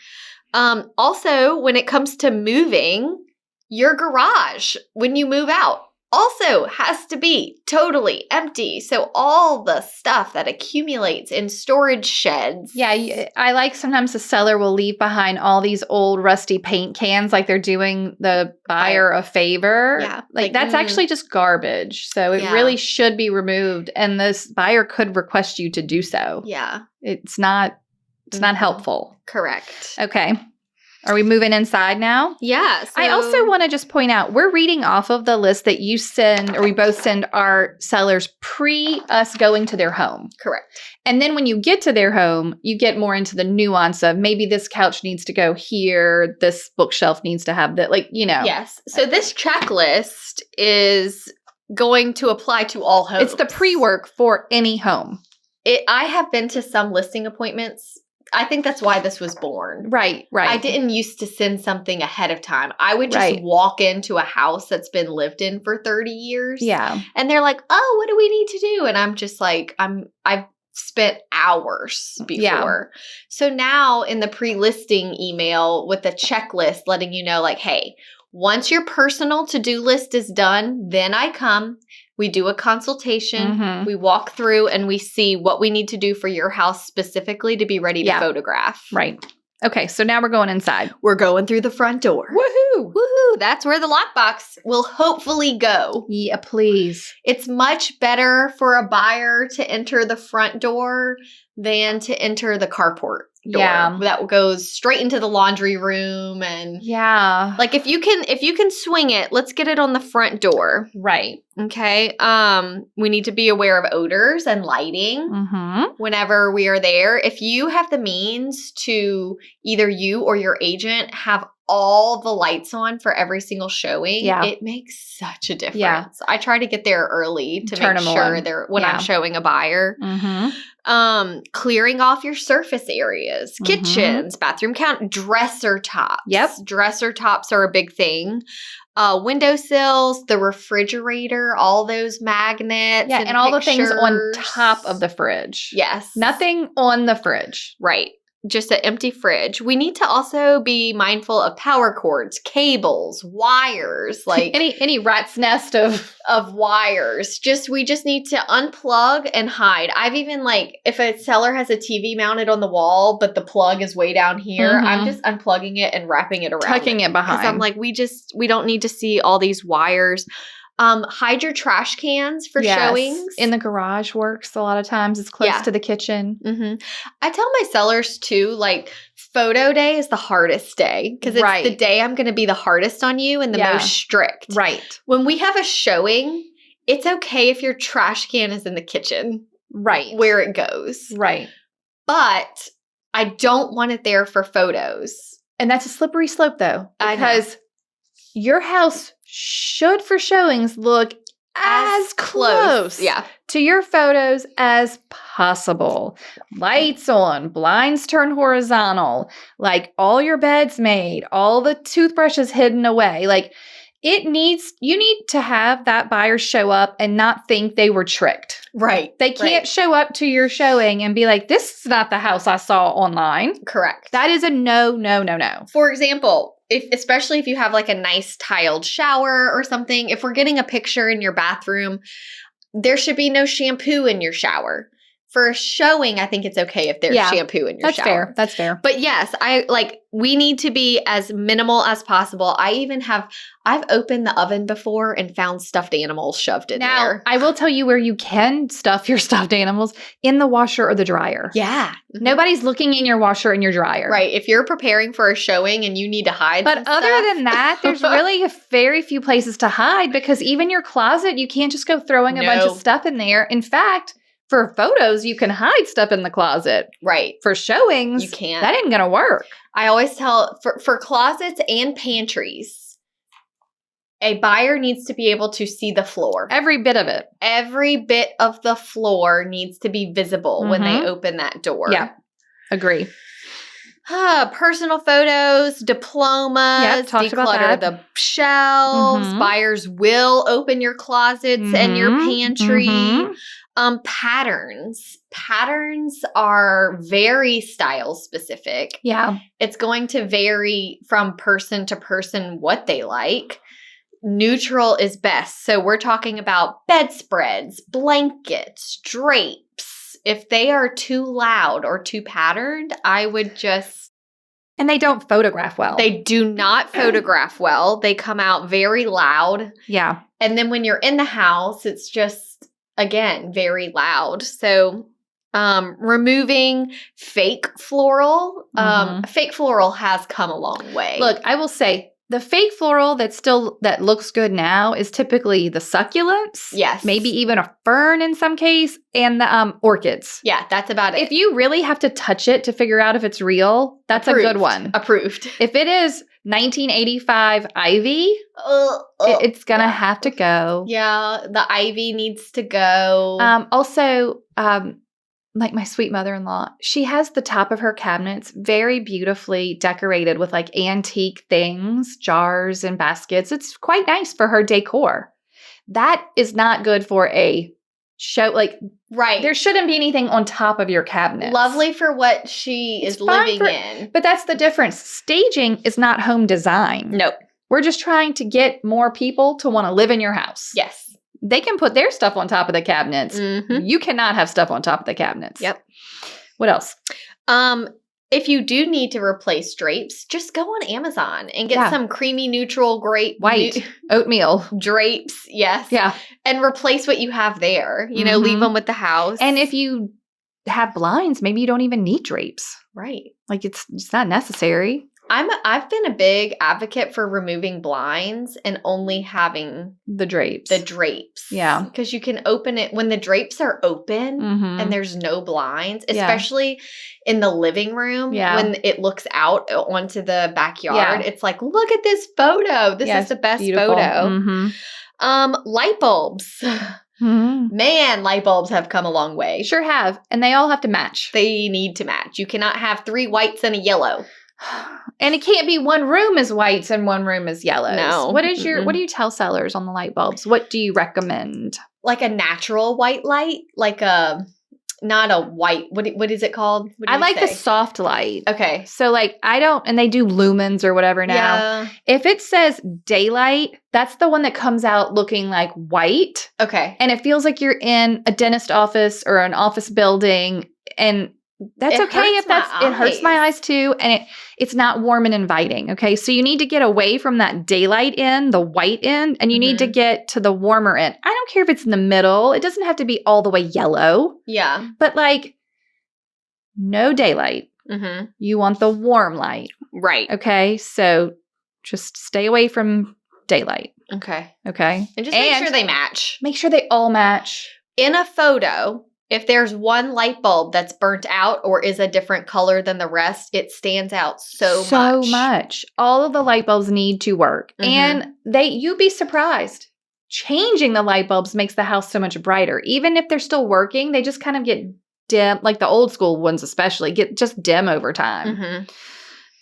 Speaker 2: Also, when it comes to moving, your garage, when you move out, also has to be totally empty. So all the stuff that accumulates in storage sheds.
Speaker 1: Yeah, I like sometimes the seller will leave behind all these old rusty paint cans like they're doing the buyer a favor.
Speaker 2: Yeah.
Speaker 1: Like that's actually just garbage. So it really should be removed. And this buyer could request you to do so.
Speaker 2: Yeah.
Speaker 1: It's not helpful.
Speaker 2: Correct.
Speaker 1: Okay. Are we moving inside now?
Speaker 2: Yeah.
Speaker 1: I also want to just point out, we're reading off of the list that you send, or we both send our sellers pre us going to their home.
Speaker 2: Correct.
Speaker 1: And then when you get to their home, you get more into the nuance of maybe this couch needs to go here, this bookshelf needs to have that, like, you know.
Speaker 2: Yes. So this checklist is going to apply to all homes.
Speaker 1: It's the pre-work for any home.
Speaker 2: I have been to some listing appointments. I think that's why this was born.
Speaker 1: Right.
Speaker 2: I didn't used to send something ahead of time. I would just walk into a house that's been lived in for 30 years.
Speaker 1: Yeah.
Speaker 2: And they're like, oh, what do we need to do? And I'm just like, I've spent hours before. Yeah. So now in the pre-listing email with a checklist letting you know, like, hey, once your personal to-do list is done, then I come. We do a consultation, we walk through, and we see what we need to do for your house specifically to be ready to photograph.
Speaker 1: Right. Okay, so now we're going inside.
Speaker 2: We're going through the front door.
Speaker 1: Woohoo!
Speaker 2: Woohoo! That's where the lockbox will hopefully go.
Speaker 1: Yeah, please.
Speaker 2: It's much better for a buyer to enter the front door than to enter the carport door.
Speaker 1: Yeah.
Speaker 2: That goes straight into the laundry room and like if you can swing it, let's get it on the front door.
Speaker 1: Right.
Speaker 2: Okay. We need to be aware of odors and lighting whenever we are there. If you have the means to either you or your agent have all the lights on for every single showing,
Speaker 1: Yeah.
Speaker 2: it makes such a difference.
Speaker 1: Yeah.
Speaker 2: I try to get there early to
Speaker 1: Turn
Speaker 2: make
Speaker 1: 'em
Speaker 2: sure
Speaker 1: on.
Speaker 2: they're when
Speaker 1: Yeah.
Speaker 2: I'm showing a buyer. Clearing off your surface areas, kitchens, bathroom dresser tops.
Speaker 1: Yep.
Speaker 2: Dresser tops are a big thing. Windowsills, the refrigerator, all those magnets.
Speaker 1: Yeah, and all the things on top of the fridge.
Speaker 2: Yes.
Speaker 1: Nothing on the fridge.
Speaker 2: Right. Just an empty fridge. We need to also be mindful of power cords, cables, wires, like
Speaker 1: any rat's nest of
Speaker 2: wires. We just need to unplug and hide. I've even if a seller has a TV mounted on the wall, but the plug is way down here, I'm just unplugging it and wrapping it around.
Speaker 1: Tucking it behind.
Speaker 2: Because I'm like, we don't need to see all these wires. Hide your trash cans for showings.
Speaker 1: In the garage works a lot of times. It's close to the kitchen.
Speaker 2: I tell my sellers too, photo day is the hardest day because it's the day I'm going to be the hardest on you and the most strict.
Speaker 1: Right.
Speaker 2: When we have a showing, it's okay if your trash can is in the kitchen.
Speaker 1: Right.
Speaker 2: Where it goes.
Speaker 1: Right.
Speaker 2: But I don't want it there for photos.
Speaker 1: And that's a slippery slope though. Because your house should, for showings, look as close to your photos as possible. Lights on, blinds turned horizontal, all your beds made, all the toothbrushes hidden away. You need to have that buyer show up and not think they were tricked.
Speaker 2: Right.
Speaker 1: They can't show up to your showing and be like, this is not the house I saw online.
Speaker 2: Correct.
Speaker 1: That is a no.
Speaker 2: For example, especially if you have a nice tiled shower or something, if we're getting a picture in your bathroom, there should be no shampoo in your shower. For a showing, I think it's okay if there's shampoo in your shower.
Speaker 1: That's fair.
Speaker 2: But yes, we need to be as minimal as possible. I've opened the oven before and found stuffed animals shoved in there.
Speaker 1: Now, I will tell you where you can stuff your stuffed animals: in the washer or the dryer.
Speaker 2: Yeah.
Speaker 1: Nobody's looking in your washer and your dryer.
Speaker 2: Right. If you're preparing for a showing and you need to hide
Speaker 1: But other than that, there's really very few places to hide because even your closet, you can't just go throwing a bunch of stuff in there. In fact, for photos, you can hide stuff in the closet.
Speaker 2: Right.
Speaker 1: For showings,
Speaker 2: you can't.
Speaker 1: That ain't going to work.
Speaker 2: I always tell, for closets and pantries, a buyer needs to be able to see the floor.
Speaker 1: Every bit of it.
Speaker 2: Every bit of the floor needs to be visible when they open that door.
Speaker 1: Yeah. Agree.
Speaker 2: Personal photos, diplomas, declutter the shelves. Buyers will open your closets and your pantry. Patterns are very style specific.
Speaker 1: Yeah.
Speaker 2: It's going to vary from person to person what they like. Neutral is best. So we're talking about bedspreads, blankets, drapes. If they are too loud or too patterned, I would just...
Speaker 1: And they don't photograph well.
Speaker 2: They do not photograph well. They come out very loud.
Speaker 1: Yeah.
Speaker 2: And then when you're in the house, it's just... Again, very loud. So removing fake floral. Fake floral has come a long way.
Speaker 1: Look, I will say the fake floral that looks good now is typically the succulents.
Speaker 2: Yes.
Speaker 1: Maybe even a fern in some case, and the orchids.
Speaker 2: Yeah, that's about it.
Speaker 1: If you really have to touch it to figure out if it's real, that's a good one.
Speaker 2: Approved.
Speaker 1: If it is 1985 ivy, it's going to have to go.
Speaker 2: Yeah, the ivy needs to go.
Speaker 1: Also, like my sweet mother-in-law, she has the top of her cabinets very beautifully decorated with antique things, jars and baskets. It's quite nice for her decor. That is not good for a show.
Speaker 2: Right.
Speaker 1: There shouldn't be anything on top of your cabinet.
Speaker 2: Lovely for what she is living in.
Speaker 1: But that's the difference. Staging is not home design.
Speaker 2: Nope.
Speaker 1: We're just trying to get more people to want to live in your house.
Speaker 2: Yes.
Speaker 1: They can put their stuff on top of the cabinets. You cannot have stuff on top of the cabinets.
Speaker 2: Yep.
Speaker 1: What else?
Speaker 2: If you do need to replace drapes, just go on Amazon and get some creamy neutral
Speaker 1: white oatmeal
Speaker 2: drapes. Yes.
Speaker 1: Yeah.
Speaker 2: And replace what you have there. Leave them with the house.
Speaker 1: And if you have blinds, maybe you don't even need drapes.
Speaker 2: Right.
Speaker 1: It's not necessary.
Speaker 2: I've been a big advocate for removing blinds and only having
Speaker 1: The drapes.
Speaker 2: the drapes.
Speaker 1: Yeah.
Speaker 2: Because you can open it when the drapes are open and there's no blinds, especially in the living room when it looks out onto the backyard. It's like, look at this photo. This is the best photo. Light bulbs. Man, light bulbs have come a long way.
Speaker 1: Sure have. And they all have to match.
Speaker 2: They need to match. You cannot have 3 whites and a yellow.
Speaker 1: And it can't be one room is whites and one room is yellows.
Speaker 2: No.
Speaker 1: What do you tell sellers on the light bulbs? What do you recommend?
Speaker 2: Like a natural white light, like not a white. What is it called?
Speaker 1: I like the soft light.
Speaker 2: Okay.
Speaker 1: So and they do lumens or whatever now.
Speaker 2: Yeah.
Speaker 1: If it says daylight, that's the one that comes out looking like white.
Speaker 2: Okay.
Speaker 1: And it feels like you're in a dentist office or an office building, and that's okay if it hurts my eyes too, and it's not warm and inviting. Okay, so you need to get away from that daylight end, the white end, and you need to get to the warmer end. I don't care if it's in the middle; it doesn't have to be all the way yellow.
Speaker 2: Yeah,
Speaker 1: but no daylight. You want the warm light,
Speaker 2: right?
Speaker 1: Okay, so just stay away from daylight.
Speaker 2: Okay,
Speaker 1: and
Speaker 2: just make sure they match.
Speaker 1: Make sure they all match
Speaker 2: in a photo. If there's one light bulb that's burnt out or is a different color than the rest, it stands out so much.
Speaker 1: All of the light bulbs need to work. And you'd be surprised. Changing the light bulbs makes the house so much brighter. Even if they're still working, they just kind of get dim, like the old school ones especially, get just dim over time.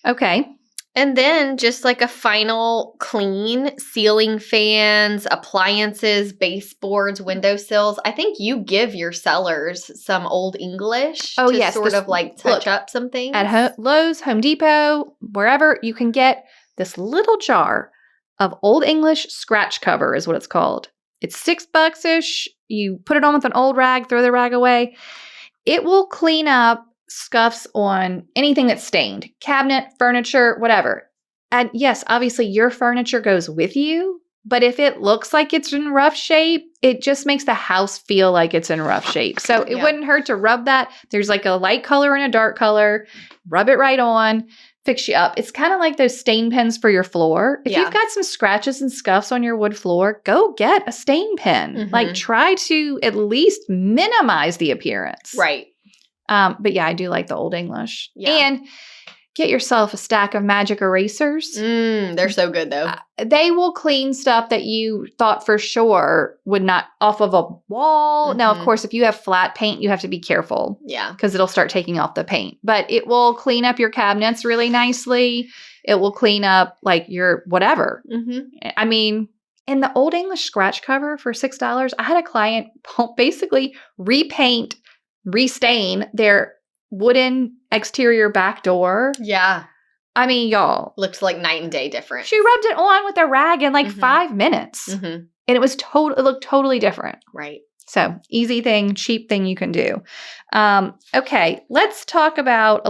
Speaker 1: Okay.
Speaker 2: And then just like a final clean, ceiling fans, appliances, baseboards, windowsills. I think you give your sellers some Old English to sort of touch up some things.
Speaker 1: At Lowe's, Home Depot, wherever, you can get this little jar of Old English scratch cover is what it's called. It's $6-ish. You put it on with an old rag, throw the rag away. It will clean up scuffs on anything that's stained, cabinet, furniture, whatever. And yes, obviously your furniture goes with you, but if it looks like it's in rough shape, it just makes the house feel like it's in rough shape. So it wouldn't hurt to rub that. There's like a light color and a dark color. Rub it right on, fix you up. It's kind of like those stain pens for your floor. If you've got some scratches and scuffs on your wood floor, go get a stain pen. Try to at least minimize the appearance.
Speaker 2: Right.
Speaker 1: But yeah, I do like the Old English. Yeah. And get yourself a stack of magic erasers.
Speaker 2: They're so good though.
Speaker 1: They will clean stuff that you thought for sure would not off of a wall. Now, of course, if you have flat paint, you have to be careful. Yeah. Because it'll start taking off the paint. But it will clean up your cabinets really nicely. It will clean up your whatever. I mean, in the Old English scratch cover for $6, I had a client basically restain their wooden exterior back door. Yeah. I mean, y'all.
Speaker 2: Looks like night and day difference.
Speaker 1: She rubbed it on with a rag in 5 minutes. And it looked totally different. Right. So easy thing, cheap thing you can do. Okay. Let's talk about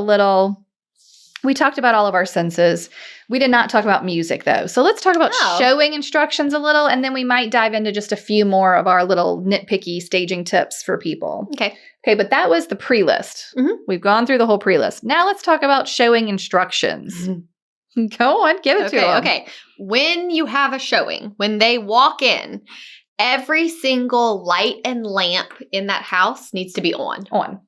Speaker 1: we talked about all of our senses. We did not talk about music, though. So let's talk about showing instructions a little, and then we might dive into just a few more of our little nitpicky staging tips for people. Okay, but that was the pre-list. We've gone through the whole pre-list. Now let's talk about showing instructions. Go on, give it to them.
Speaker 2: Okay, when you have a showing, when they walk in, every single light and lamp in that house needs to be on.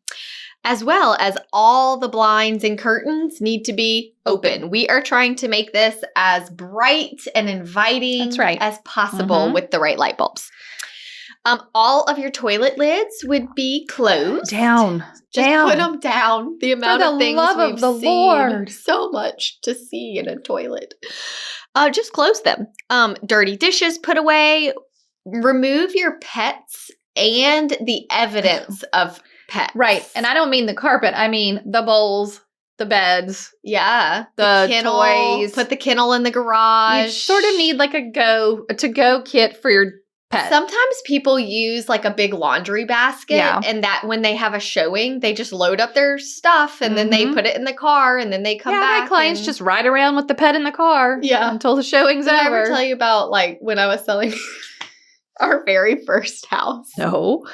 Speaker 2: As well as all the blinds and curtains need to be open. We are trying to make this as bright and inviting as possible with the right light bulbs. All of your toilet lids would be closed.
Speaker 1: Down.
Speaker 2: Put them down. The amount of things we've seen. Lord. So much to see in a toilet. Just close them. Dirty dishes put away. Remove your pets and the evidence of pets.
Speaker 1: Right. And I don't mean the carpet. I mean the bowls, the beds.
Speaker 2: Yeah.
Speaker 1: The
Speaker 2: kennel,
Speaker 1: toys.
Speaker 2: Put the kennel in the garage.
Speaker 1: You sort of need a to-go kit for your pet.
Speaker 2: Sometimes people use a big laundry basket and that when they have a showing, they just load up their stuff and then they put it in the car and then they come back.
Speaker 1: My clients just ride around with the pet in the car until the showing's over.
Speaker 2: Did I ever tell you about when I was selling our very first house?
Speaker 1: No.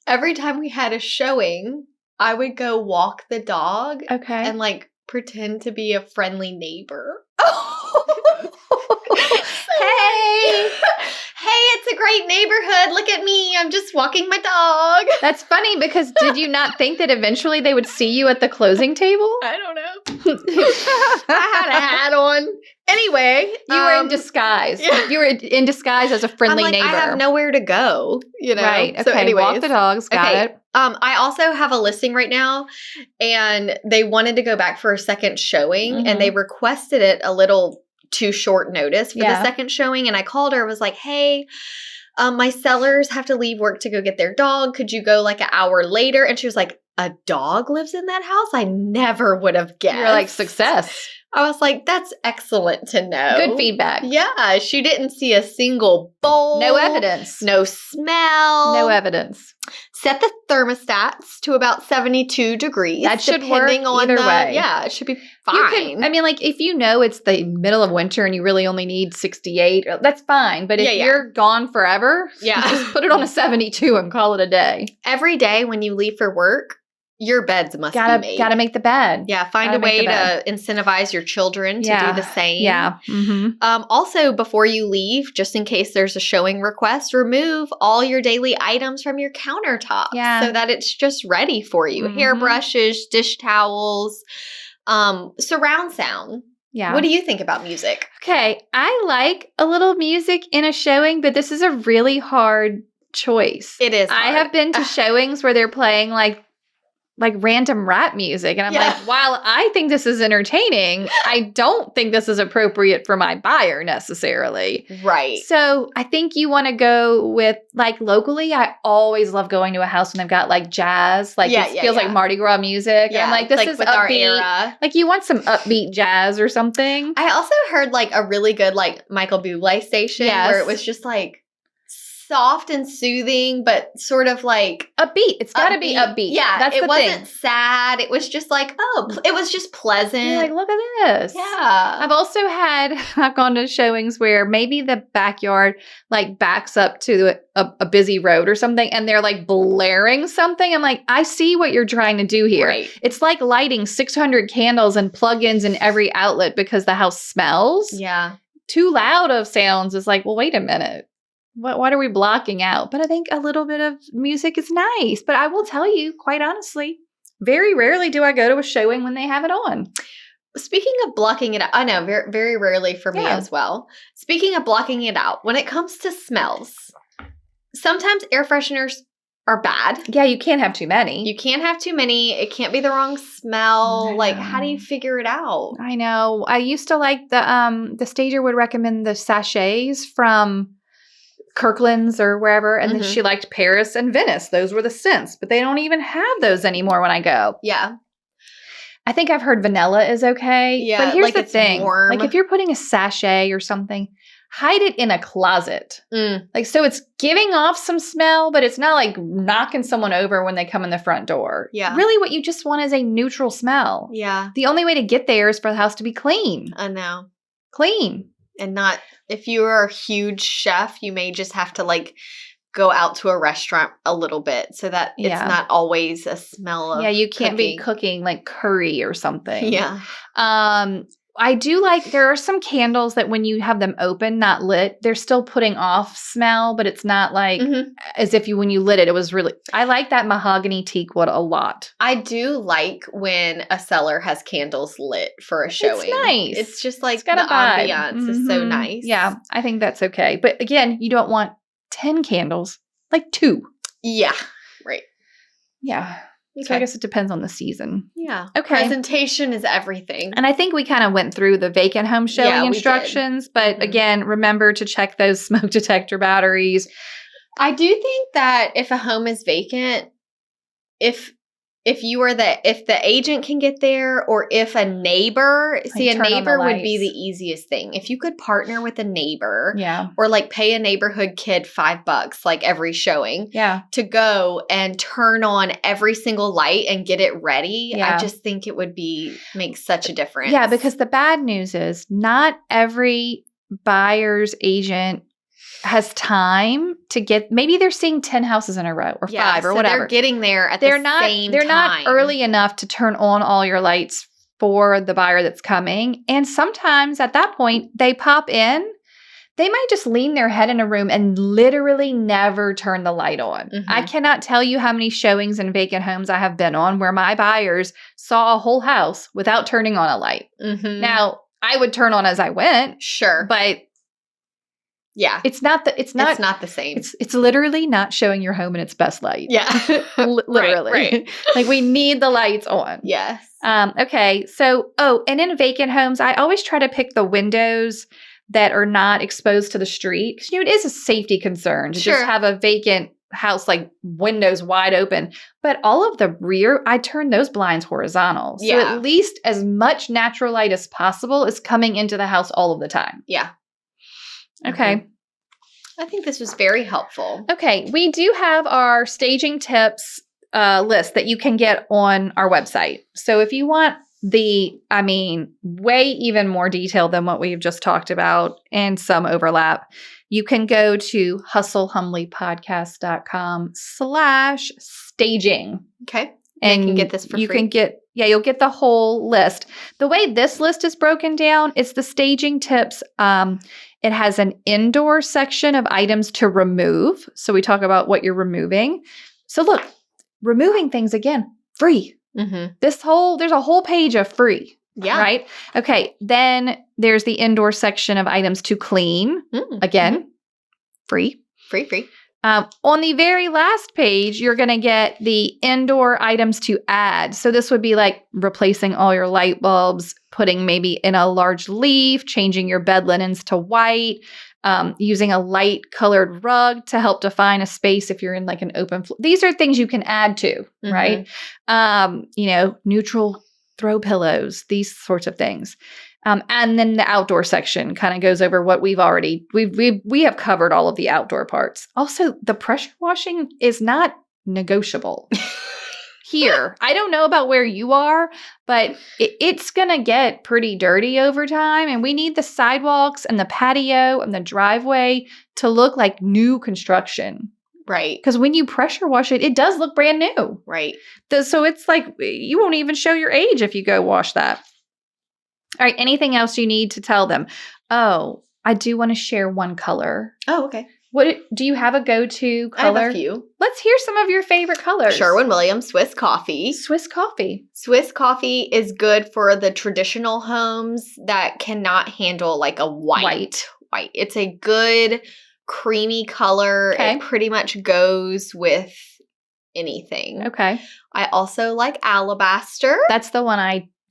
Speaker 2: Every time we had a showing, I would go walk the dog and pretend to be a friendly neighbor.
Speaker 1: Hey!
Speaker 2: Hey, it's a great neighborhood. Look at me. I'm just walking my dog.
Speaker 1: That's funny because did you not think that eventually they would see you at the closing table?
Speaker 2: I don't know. I had a hat on. Anyway.
Speaker 1: You were in disguise.
Speaker 2: Yeah.
Speaker 1: You were in disguise as a friendly
Speaker 2: I'm like,
Speaker 1: neighbor.
Speaker 2: I have nowhere to go,
Speaker 1: Right. Okay.
Speaker 2: So anyways,
Speaker 1: walk the dogs. Got it.
Speaker 2: I also have a listing right now, and they wanted to go back for a second showing, and they requested it a little too short notice for the second showing. And I called her, was like, hey, my sellers have to leave work to go get their dog. Could you go like an hour later? And she was like, a dog lives in that house? I never would have guessed.
Speaker 1: You're like, success.
Speaker 2: I was like, that's excellent to know.
Speaker 1: Good feedback.
Speaker 2: Yeah. She didn't see a single bowl.
Speaker 1: No evidence.
Speaker 2: No smell.
Speaker 1: No evidence.
Speaker 2: Set the thermostats to about 72 degrees.
Speaker 1: That should work either way.
Speaker 2: Yeah, it should be fine.
Speaker 1: Like if you know it's the middle of winter and you really only need 68, that's fine. But if you're gone forever, just put it on a 72 and call it a day.
Speaker 2: Every day when you leave for work, your beds must be made.
Speaker 1: Gotta make the bed.
Speaker 2: Yeah, find a way to incentivize your children to do the same.
Speaker 1: Yeah.
Speaker 2: Also, before you leave, just in case there's a showing request, remove all your daily items from your countertop so that it's just ready for you. Hairbrushes, dish towels, surround sound. Yeah. What do you think about music?
Speaker 1: Okay, I like a little music in a showing, but this is a really hard choice.
Speaker 2: It is hard.
Speaker 1: I have been to showings where they're playing like random rap music. And I'm like, while I think this is entertaining, I don't think this is appropriate for my buyer necessarily.
Speaker 2: Right.
Speaker 1: So I think you want to go with like locally. I always love going to a house when they've got like jazz. Like it feels like Mardi Gras music.
Speaker 2: Yeah.
Speaker 1: I'm like, this is
Speaker 2: with
Speaker 1: upbeat.
Speaker 2: Our era.
Speaker 1: Like you want some upbeat jazz or something.
Speaker 2: I also heard like a really good like Michael Bublé station where it was just like soft and soothing, but sort of like
Speaker 1: upbeat. It's got to be upbeat.
Speaker 2: Yeah,
Speaker 1: that's
Speaker 2: it
Speaker 1: the
Speaker 2: wasn't
Speaker 1: thing.
Speaker 2: sad. It was just like, it was just pleasant.
Speaker 1: You're like, look at this.
Speaker 2: Yeah.
Speaker 1: I've also I've gone to showings where maybe the backyard like backs up to a busy road or something, and they're like blaring something. I'm like, I see what you're trying to do here.
Speaker 2: Right.
Speaker 1: It's like lighting 600 candles and plugins in every outlet because the house smells.
Speaker 2: Yeah.
Speaker 1: Too loud of sounds is like, well, wait a minute. What are we blocking out? But I think a little bit of music is nice. But I will tell you, quite honestly, very rarely do I go to a showing when they have it on.
Speaker 2: Speaking of blocking it out, I know, very, very rarely for me as well. Speaking of blocking it out, when it comes to smells, sometimes air fresheners are bad.
Speaker 1: Yeah, you can't have too many.
Speaker 2: You can't have too many. It can't be the wrong smell. Like, how do you figure it out?
Speaker 1: I know. I used to like the stager would recommend the sachets from Kirkland's or wherever, and then she liked Paris and Venice. Those were the scents, but they don't even have those anymore when I go.
Speaker 2: Yeah.
Speaker 1: I think I've heard vanilla is okay.
Speaker 2: Yeah,
Speaker 1: but here's
Speaker 2: like
Speaker 1: the
Speaker 2: it's
Speaker 1: thing.
Speaker 2: warm.
Speaker 1: Like if you're putting a sachet or something, hide it in a closet. Like so it's giving off some smell, but it's not like knocking someone over when they come in the front door.
Speaker 2: Yeah.
Speaker 1: Really what you just want is a neutral smell.
Speaker 2: Yeah.
Speaker 1: The only way to get there is for the house to be clean.
Speaker 2: I know.
Speaker 1: Clean.
Speaker 2: And not, if you are a huge chef, you may just have to like go out to a restaurant a little bit so that it's not always a smell of
Speaker 1: you can't be cooking like curry or something.
Speaker 2: Yeah.
Speaker 1: I do like, there are some candles that when you have them open, not lit, they're still putting off smell, but it's not like as if when you lit it, it was really, I like that mahogany teakwood a lot.
Speaker 2: I do like when a seller has candles lit for a showing.
Speaker 1: It's nice.
Speaker 2: It's just like
Speaker 1: it's got
Speaker 2: the
Speaker 1: a vibe.
Speaker 2: ambiance is so nice.
Speaker 1: Yeah, I think that's okay. But again, you don't want 10 candles, like 2.
Speaker 2: Yeah, right.
Speaker 1: Yeah. So I guess it depends on the season.
Speaker 2: Yeah.
Speaker 1: Okay.
Speaker 2: Presentation is everything.
Speaker 1: And I think we kind of went through the vacant home showing instructions. But again, remember to check those smoke detector batteries.
Speaker 2: I do think that if a home is vacant, if the agent can get there, or if a neighbor, a neighbor would be the easiest thing. If you could partner with a neighbor, or like pay a neighborhood kid $5 like every showing, to go and turn on every single light and get it ready, I just think it would make such a difference.
Speaker 1: Yeah, because the bad news is not every buyer's agent has time to get, maybe they're seeing 10 houses in a row or 5 or whatever.
Speaker 2: They're getting there at the same time.
Speaker 1: They're not early enough to turn on all your lights for the buyer that's coming. And sometimes at that point, they pop in. They might just lean their head in a room and literally never turn the light on.
Speaker 2: Mhm.
Speaker 1: I cannot tell you how many showings in vacant homes I have been on where my buyers saw a whole house without turning on a light.
Speaker 2: Mhm.
Speaker 1: Now, I would turn on as I went,
Speaker 2: Sure.
Speaker 1: but
Speaker 2: yeah.
Speaker 1: it's not
Speaker 2: It's not the same.
Speaker 1: It's literally not showing your home in its best light.
Speaker 2: Yeah.
Speaker 1: Literally.
Speaker 2: Right.
Speaker 1: Like we need the lights on.
Speaker 2: Yes.
Speaker 1: Okay. So, and in vacant homes, I always try to pick the windows that are not exposed to the street. 'Cause, it is a safety concern to just
Speaker 2: Sure.
Speaker 1: have a vacant house, like windows wide open. But all of the rear, I turn those blinds horizontal. So
Speaker 2: Yeah.
Speaker 1: at least as much natural light as possible is coming into the house all of the time.
Speaker 2: Yeah.
Speaker 1: Okay.
Speaker 2: Mhm. I think this was very helpful.
Speaker 1: Okay. We do have our staging tips list that you can get on our website. So if you want way even more detail than what we've just talked about and some overlap, you can go to hustlehumblypodcast.com/staging.
Speaker 2: Okay.
Speaker 1: And
Speaker 2: they can get this for free.
Speaker 1: You'll get the whole list. The way this list is broken down, it's the staging tips. It has an indoor section of items to remove. So we talk about what you're removing. So look, removing things again, free.
Speaker 2: Mm-hmm.
Speaker 1: There's a whole page of free.
Speaker 2: Yeah.
Speaker 1: Right? Okay. Then there's the indoor section of items to clean.
Speaker 2: Mm-hmm.
Speaker 1: Again, free.
Speaker 2: Free.
Speaker 1: On the very last page, you're going to get the indoor items to add. So this would be like replacing all your light bulbs, putting maybe in a large leaf, changing your bed linens to white, using a light colored rug to help define a space if you're in like an open floor. These are things you can add to,
Speaker 2: Mm-hmm.
Speaker 1: right? Neutral throw pillows, these sorts of things. And then the outdoor section kind of goes over what we have covered all of the outdoor parts. Also, the pressure washing is not negotiable here. I don't know about where you are, but it's going to get pretty dirty over time. And we need the sidewalks and the patio and the driveway to look like new construction.
Speaker 2: Right.
Speaker 1: Because when you pressure wash it, it does look brand new.
Speaker 2: Right.
Speaker 1: So it's like you won't even show your age if you go wash that. All right. Anything else you need to tell them? Oh, I do want to share one color.
Speaker 2: Oh, okay.
Speaker 1: What do you have a go-to color?
Speaker 2: I have a few.
Speaker 1: Let's hear some of your favorite colors.
Speaker 2: Sherwin-Williams Swiss Coffee.
Speaker 1: Swiss Coffee.
Speaker 2: Swiss Coffee is good for the traditional homes that cannot handle like a white. It's a good creamy color.
Speaker 1: Okay.
Speaker 2: It pretty much goes with anything.
Speaker 1: Okay.
Speaker 2: I also like alabaster.
Speaker 1: That's the one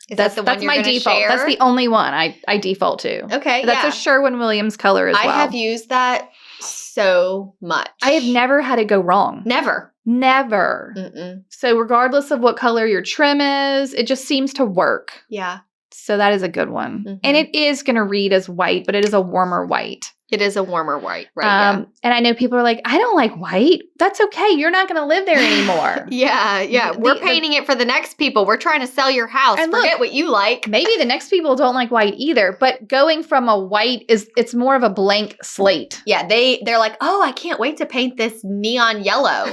Speaker 2: That's
Speaker 1: my default.
Speaker 2: Share?
Speaker 1: That's the only one I default to.
Speaker 2: Okay.
Speaker 1: That's a Sherwin-Williams color as well.
Speaker 2: I have used that so much.
Speaker 1: I have never had it go wrong.
Speaker 2: Never.
Speaker 1: Mm-mm. So regardless of what color your trim is, it just seems to work.
Speaker 2: Yeah.
Speaker 1: So that is a good one.
Speaker 2: Mm-hmm.
Speaker 1: And it is going to read as white, but it is a warmer white.
Speaker 2: It is a warmer white, right?
Speaker 1: And I know people are like, I don't like white. That's okay. You're not going to live there anymore.
Speaker 2: Yeah. We're painting it for the next people. We're trying to sell your house.
Speaker 1: And
Speaker 2: Forget
Speaker 1: look,
Speaker 2: what you like.
Speaker 1: Maybe the next people don't like white either, but going from a white it's more of a blank slate.
Speaker 2: Yeah, they're like, oh, I can't wait to paint this neon yellow.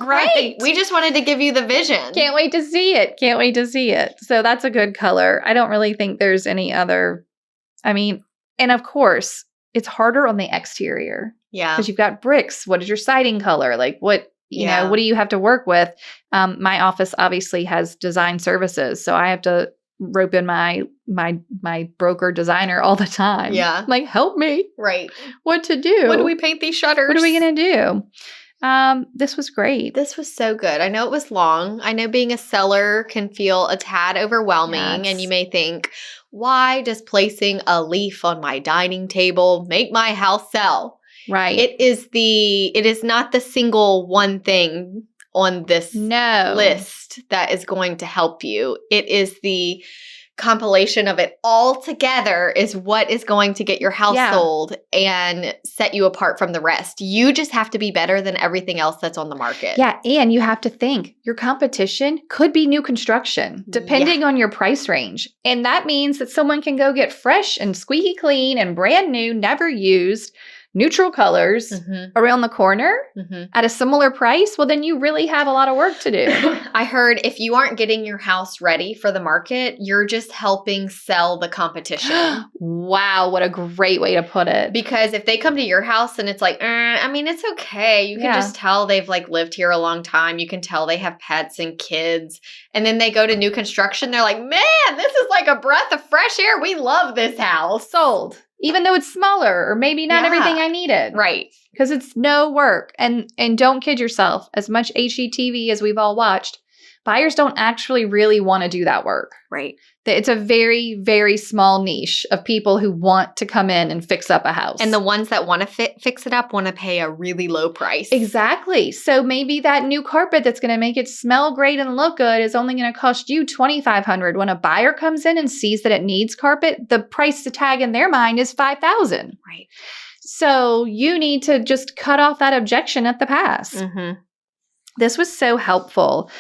Speaker 1: Right.
Speaker 2: We just wanted to give you the vision.
Speaker 1: Can't wait to see it. So that's a good color. I don't really think there's any other. And of course, it's harder on the exterior.
Speaker 2: Yeah.
Speaker 1: Because you've got bricks. What is your siding color? Like what do you have to work with? My office obviously has design services, so I have to rope in my broker designer all the time.
Speaker 2: Yeah.
Speaker 1: Like, help me.
Speaker 2: Right.
Speaker 1: What to do?
Speaker 2: When do we paint these shutters?
Speaker 1: What are we going to do? This was great.
Speaker 2: This was so good. I know it was long. I know being a seller can feel a tad overwhelming, and you may think, why does placing a leaf on my dining table make my house sell?
Speaker 1: Right.
Speaker 2: It is not the single one thing on this list that is going to help you. It is the compilation of it all together is what is going to get your house sold and set you apart from the rest. You just have to be better than everything else that's on the market.
Speaker 1: Yeah, and you have to think your competition could be new construction, depending on your price range. And that means that someone can go get fresh and squeaky clean and brand new, never used, neutral colors around the corner at a similar price, well, then you really have a lot of work to do.
Speaker 2: I heard if you aren't getting your house ready for the market, you're just helping sell the competition.
Speaker 1: Wow, what a great way to put it.
Speaker 2: Because if they come to your house and it's like, I mean, it's okay. You can just tell they've like lived here a long time. You can tell they have pets and kids. And then they go to new construction. They're like, man, this is like a breath of fresh air. We love this house.
Speaker 1: Sold. Even though it's smaller or maybe not everything I needed.
Speaker 2: Right.
Speaker 1: Because it's no work. And don't kid yourself. As much HGTV as we've all watched, buyers don't actually really want to do that work.
Speaker 2: Right.
Speaker 1: It's a very, very small niche of people who want to come in and fix up a house.
Speaker 2: And the ones that want to fix it up want to pay a really low price.
Speaker 1: Exactly. So maybe that new carpet that's going to make it smell great and look good is only going to cost you $2,500. When a buyer comes in and sees that it needs carpet, the price to tag in their mind is $5,000.
Speaker 2: Right.
Speaker 1: So you need to just cut off that objection at the pass. This was so helpful.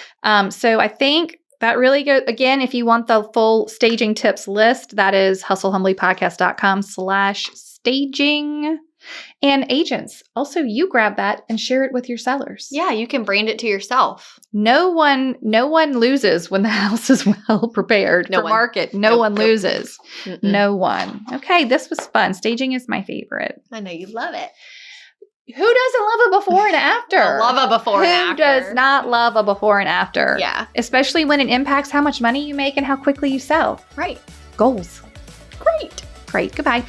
Speaker 1: So I think that really goes, again, if you want the full staging tips list, that is hustlehumblypodcast.com/staging. And agents, also you grab that and share it with your sellers.
Speaker 2: Yeah, you can brand it to yourself.
Speaker 1: No one loses when the house is well prepared for market. No one loses. No one. Okay, this was fun. Staging is my favorite.
Speaker 2: I know you love it.
Speaker 1: Who doesn't love a before and after?
Speaker 2: I love a before and after.
Speaker 1: Who does not love a before and after?
Speaker 2: Yeah.
Speaker 1: Especially when it impacts how much money you make and how quickly you sell.
Speaker 2: Right.
Speaker 1: Goals.
Speaker 2: Great.
Speaker 1: Goodbye.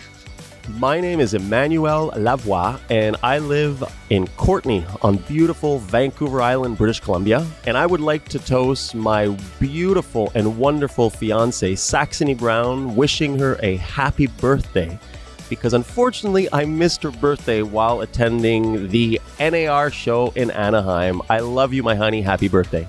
Speaker 3: My name is Emmanuel Lavoie, and I live in Courtenay on beautiful Vancouver Island, British Columbia. And I would like to toast my beautiful and wonderful fiance, Saxony Brown, wishing her a happy birthday. Because unfortunately, I missed her birthday while attending the NAR show in Anaheim. I love you, my honey. Happy birthday.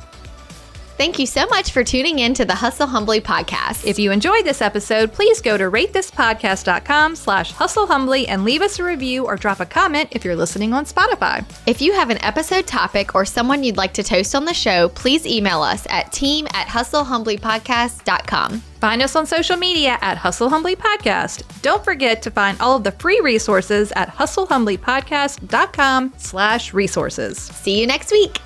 Speaker 2: Thank you so much for tuning in to the Hustle Humbly podcast.
Speaker 1: If you enjoyed this episode, please go to ratethispodcast.com/hustlehumbly and leave us a review or drop a comment if you're listening on Spotify.
Speaker 2: If you have an episode topic or someone you'd like to toast on the show, please email us at team@hustlehumblypodcast.com.
Speaker 1: Find us on social media at Hustle Humbly Podcast. Don't forget to find all of the free resources at hustlehumblypodcast.com/resources.
Speaker 2: See you next week.